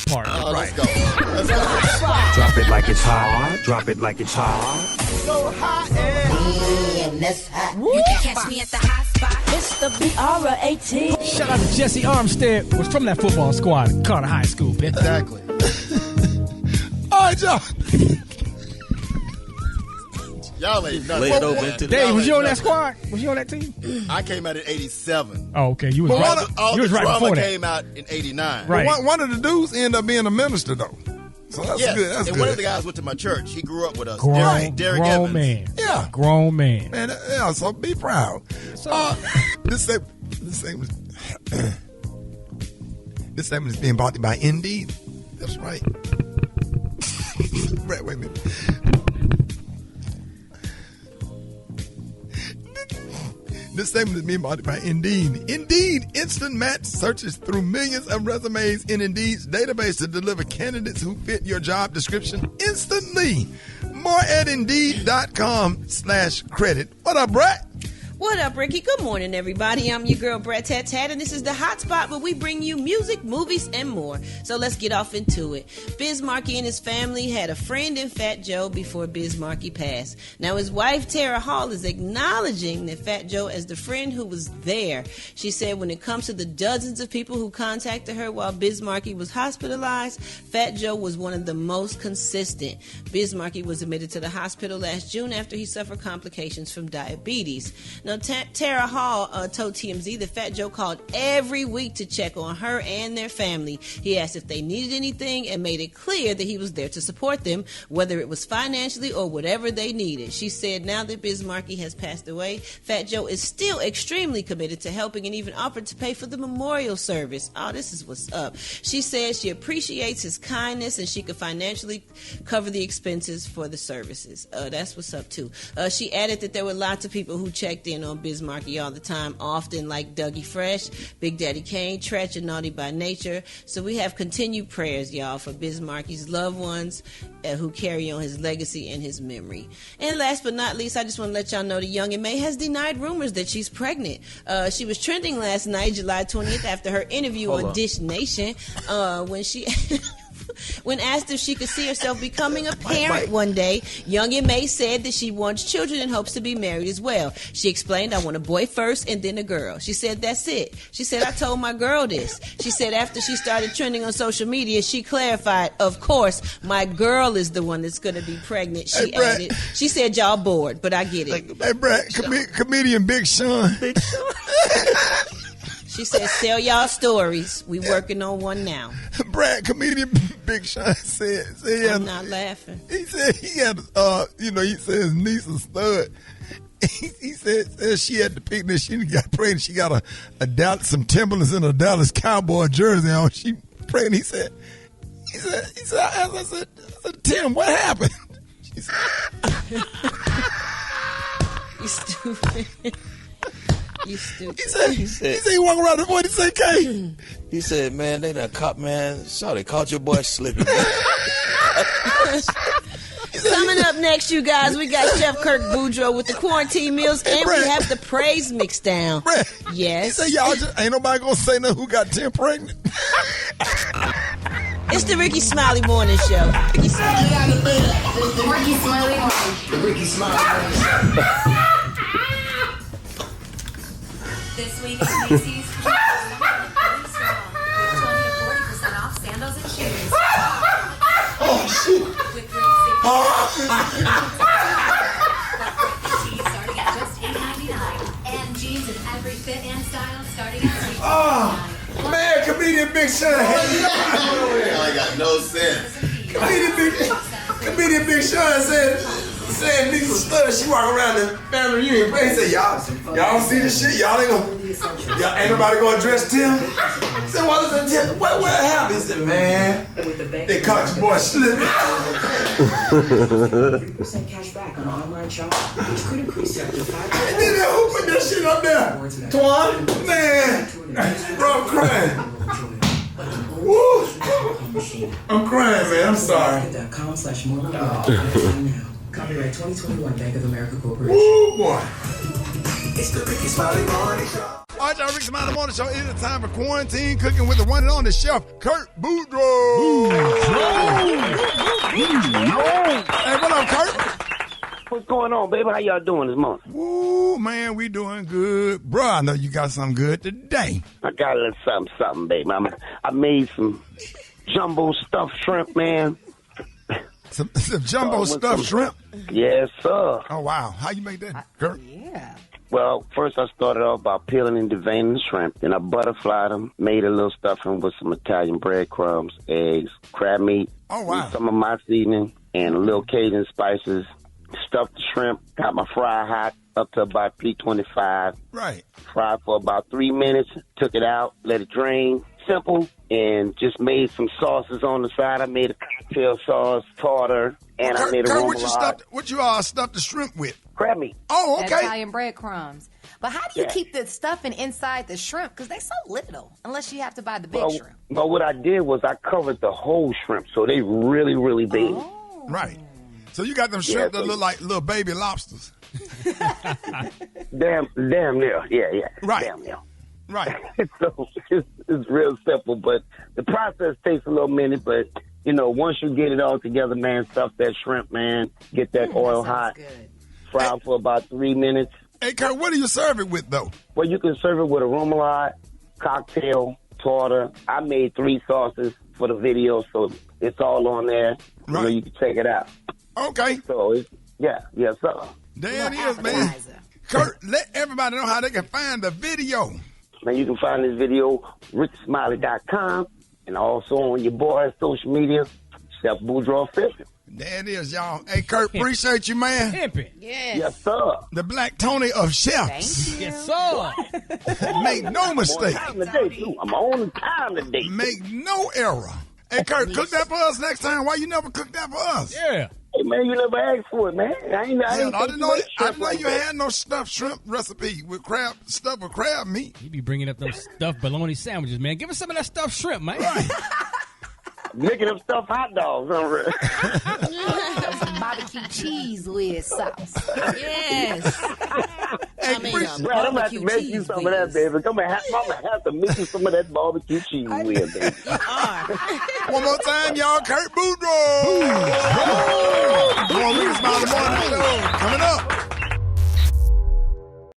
Speaker 5: part.
Speaker 1: Let's go. Let's go.
Speaker 11: Drop it like it's hot. Drop it like it's hot.
Speaker 1: So hot
Speaker 7: and that's hot.
Speaker 3: You can catch me at the hot spot.
Speaker 12: It's the BR18.
Speaker 5: Shout out to Jesse Armstead. Was from that football squad at Carter High School, man.
Speaker 1: Exactly.
Speaker 2: All right, y'all.
Speaker 1: Y'all ain't nothing.
Speaker 20: Lay it over into the-
Speaker 5: Dave, was you on that squad? Was you on that team?
Speaker 1: I came out in 87.
Speaker 5: Oh, okay. You was
Speaker 1: But
Speaker 5: right.
Speaker 1: all
Speaker 5: You was
Speaker 1: the
Speaker 5: right
Speaker 1: drama
Speaker 5: before that.
Speaker 1: came out in 89.
Speaker 5: Right.
Speaker 2: But one of the dudes ended up being a minister, though. So that's
Speaker 1: Yes.
Speaker 2: good. That's
Speaker 1: and
Speaker 2: good.
Speaker 1: one of the guys went to my church. He grew up with us.
Speaker 5: Grown,
Speaker 1: Derek
Speaker 5: grown
Speaker 1: Evans.
Speaker 5: man.
Speaker 2: Yeah.
Speaker 5: Grown man.
Speaker 2: Man, yeah, so be proud. This segment is being brought to you by Indeed. That's right. Wait a minute. This segment is being brought to you by Indeed. Indeed instant match searches through millions of resumes in Indeed's database to deliver candidates who fit your job description instantly. More at Indeed.com/credit. What up, Brett?
Speaker 7: What up, Ricky? Good morning, everybody. I'm your girl, Brett Tat Tat, and this is the Hot Spot where we bring you music, movies, and more. So let's get off into it. Biz Markie and his family had a friend in Fat Joe before Biz Markie passed. Now, his wife, Tara Hall, is acknowledging that Fat Joe as the friend who was there. She said when it comes to the dozens of people who contacted her while Biz Markie was hospitalized, Fat Joe was one of the most consistent. Biz Markie was admitted to the hospital last June after he suffered complications from diabetes. Now, Tara Hall told TMZ that Fat Joe called every week to check on her and their family. He asked if they needed anything and made it clear that he was there to support them, whether it was financially or whatever they needed. She said now that Biz Markie has passed away, Fat Joe is still extremely committed to helping and even offered to pay for the memorial service. Oh, this is what's up. She said she appreciates his kindness and she could financially cover the expenses for the services. That's what's up, too. She added that there were lots of people who checked in on Biz Markie all the time, often like Dougie Fresh, Big Daddy Kane, Tretch, and Naughty by Nature. So we have continued prayers, y'all, for Biz Markie's loved ones who carry on his legacy and his memory. And last but not least, I just want to let y'all know that Young M.A. has denied rumors that she's pregnant. She was trending last night, July 20th, after her interview on Dish Nation, when she... When asked if she could see herself becoming a parent one day, Young M.A. said that she wants children and hopes to be married as well. She explained, I want a boy first and then a girl. She said, that's it. She said, I told my girl this. She said after she started trending on social media, she clarified, of course, my girl is the one that's going to be pregnant. She added, she said, y'all bored, but I get it.
Speaker 2: Hey, Brett, comedian Big Sean.
Speaker 20: Big Sean.
Speaker 7: She said, sell y'all stories. We working on one now.
Speaker 2: Brad, comedian Big Sean said
Speaker 7: I'm not laughing.
Speaker 2: He said he had, he said his niece a stud. He said she had the picnic. She got pregnant. She got some Timberlands and a Dallas Cowboy jersey on. She pregnant. He said, I said, Tim, what happened? She said,
Speaker 7: you stupid. You stupid.
Speaker 2: He said he walk around the boy. He said, K.
Speaker 13: He said, man, they done caught, man. Sorry, they caught your boy slipping.
Speaker 7: Coming up next, you guys, we got Chef Kirk Boudreaux with the quarantine meals, and we have the praise mix down.
Speaker 2: Brad,
Speaker 7: yes.
Speaker 2: He said, y'all just ain't nobody gonna say nothing who got Tim pregnant.
Speaker 7: It's the Rickey Smiley Morning Show. Rickey Smiley.
Speaker 21: The Rickey Smiley Morning.
Speaker 13: The Rickey Smiley Morning Show.
Speaker 21: This week at Macy's, really strong with 20 to 40% off sandals and shoes.
Speaker 13: Oh, shit.
Speaker 21: With great safety. Tees starting at just $8.99. And jeans in every fit and style starting at $8.99.
Speaker 2: Man, comedian Big Sean.
Speaker 1: I got no sense.
Speaker 2: Comedian Big Sean said these are studs. She walk around the family reunion. He said, y'all don't see this shit? Y'all ain't nobody gonna address Tim? He said, what is that Tim? What happened? He said, man, they caught your boy slipping.
Speaker 15: 3% cash back on online shopping, which could increase up to 5%.
Speaker 2: And then who put that shit up there? Twan? Man, bro, I'm crying. Woo. I'm crying, man. I'm sorry.
Speaker 15: .com/morning. Copyright 2021 Bank of America Corporation.
Speaker 2: Woo, boy.
Speaker 13: It's the Rickey Smiley Morning Show.
Speaker 2: All right, y'all, Rickey Smiley Morning Show. It is time for quarantine cooking with the one and only chef, Kurt Boudreaux. Hey, what up, Kurt?
Speaker 8: What's going on, baby? How y'all doing this month?
Speaker 2: Ooh, man, we doing good. Bro, I know you got something good today.
Speaker 8: I got a little something, baby. I made some jumbo stuffed shrimp, man.
Speaker 2: Some jumbo stuffed shrimp?
Speaker 8: Yes, sir.
Speaker 2: Oh, wow. How you make that, Kurt?
Speaker 21: Yeah.
Speaker 8: Well, first I started off by peeling and deveining the shrimp. Then I butterflied them, made a little stuffing with some Italian breadcrumbs, eggs, crab meat, some of my seasoning, and a little Cajun spices. Stuffed the shrimp, got my fry hot up to about 325.
Speaker 2: Right.
Speaker 8: Fried for about 3 minutes, took it out, let it drain. Simple, and just made some sauces on the side. I made a cocktail sauce, tartar, and I made a remoulade.
Speaker 2: What you stuffed the shrimp with?
Speaker 8: Crab meat.
Speaker 2: Oh, okay.
Speaker 21: Italian breadcrumbs. But how do you keep the stuffing inside the shrimp? Because they're so little, unless you have to buy the big shrimp.
Speaker 8: But what I did was I covered the whole shrimp, so they really, really big.
Speaker 21: Oh.
Speaker 2: Right. So you got them shrimp that look like little baby lobsters.
Speaker 8: Damn near. Yeah.
Speaker 2: Right.
Speaker 8: Damn near.
Speaker 2: Right.
Speaker 8: So it's real simple, but the process takes a little minute. But, once you get it all together, man, stuff that shrimp, man, get that oil hot, fry for about 3 minutes.
Speaker 2: Hey, Kurt, what do you serve it with, though?
Speaker 8: Well, you can serve it with a remoulade, cocktail, tartar. I made 3 sauces for the video, so it's all on there.
Speaker 2: Right.
Speaker 8: You can check it out.
Speaker 2: Okay.
Speaker 8: So, yes, sir.
Speaker 2: There it is, man. Kurt, let everybody know how they can find the video.
Speaker 8: Man, you can find this video, rickysmiley.com, and also on your boy's social media, Chef Boudreaux 50.
Speaker 2: There it is, y'all. Hey, Kurt, appreciate you, man.
Speaker 5: Pimpin'.
Speaker 8: Yes, sir.
Speaker 2: The Black Tony of chefs.
Speaker 21: Thank you.
Speaker 5: Yes, sir.
Speaker 2: Make no mistake.
Speaker 8: I'm on time today.
Speaker 2: Make no error. Hey, Kurt, cook that for us next time. Why you never cook that for us?
Speaker 5: Yeah.
Speaker 8: Hey, man, you never asked for it, man. I didn't
Speaker 2: know you had no stuffed shrimp recipe with crab meat.
Speaker 5: You be bringing up those stuffed bologna sandwiches, man. Give us some of that stuffed shrimp, man.
Speaker 2: Right.
Speaker 8: Making them stuffed hot dogs.
Speaker 21: Some barbecue cheese with sauce.
Speaker 7: Yes.
Speaker 8: Brad, I'm going to have to make you some of that, baby. I'm going to have to make you some of that barbecue cheese with, baby.
Speaker 7: You are.
Speaker 2: One more time, y'all. Kurt Boudreaux. More Rickey Smiley Morning Show coming up.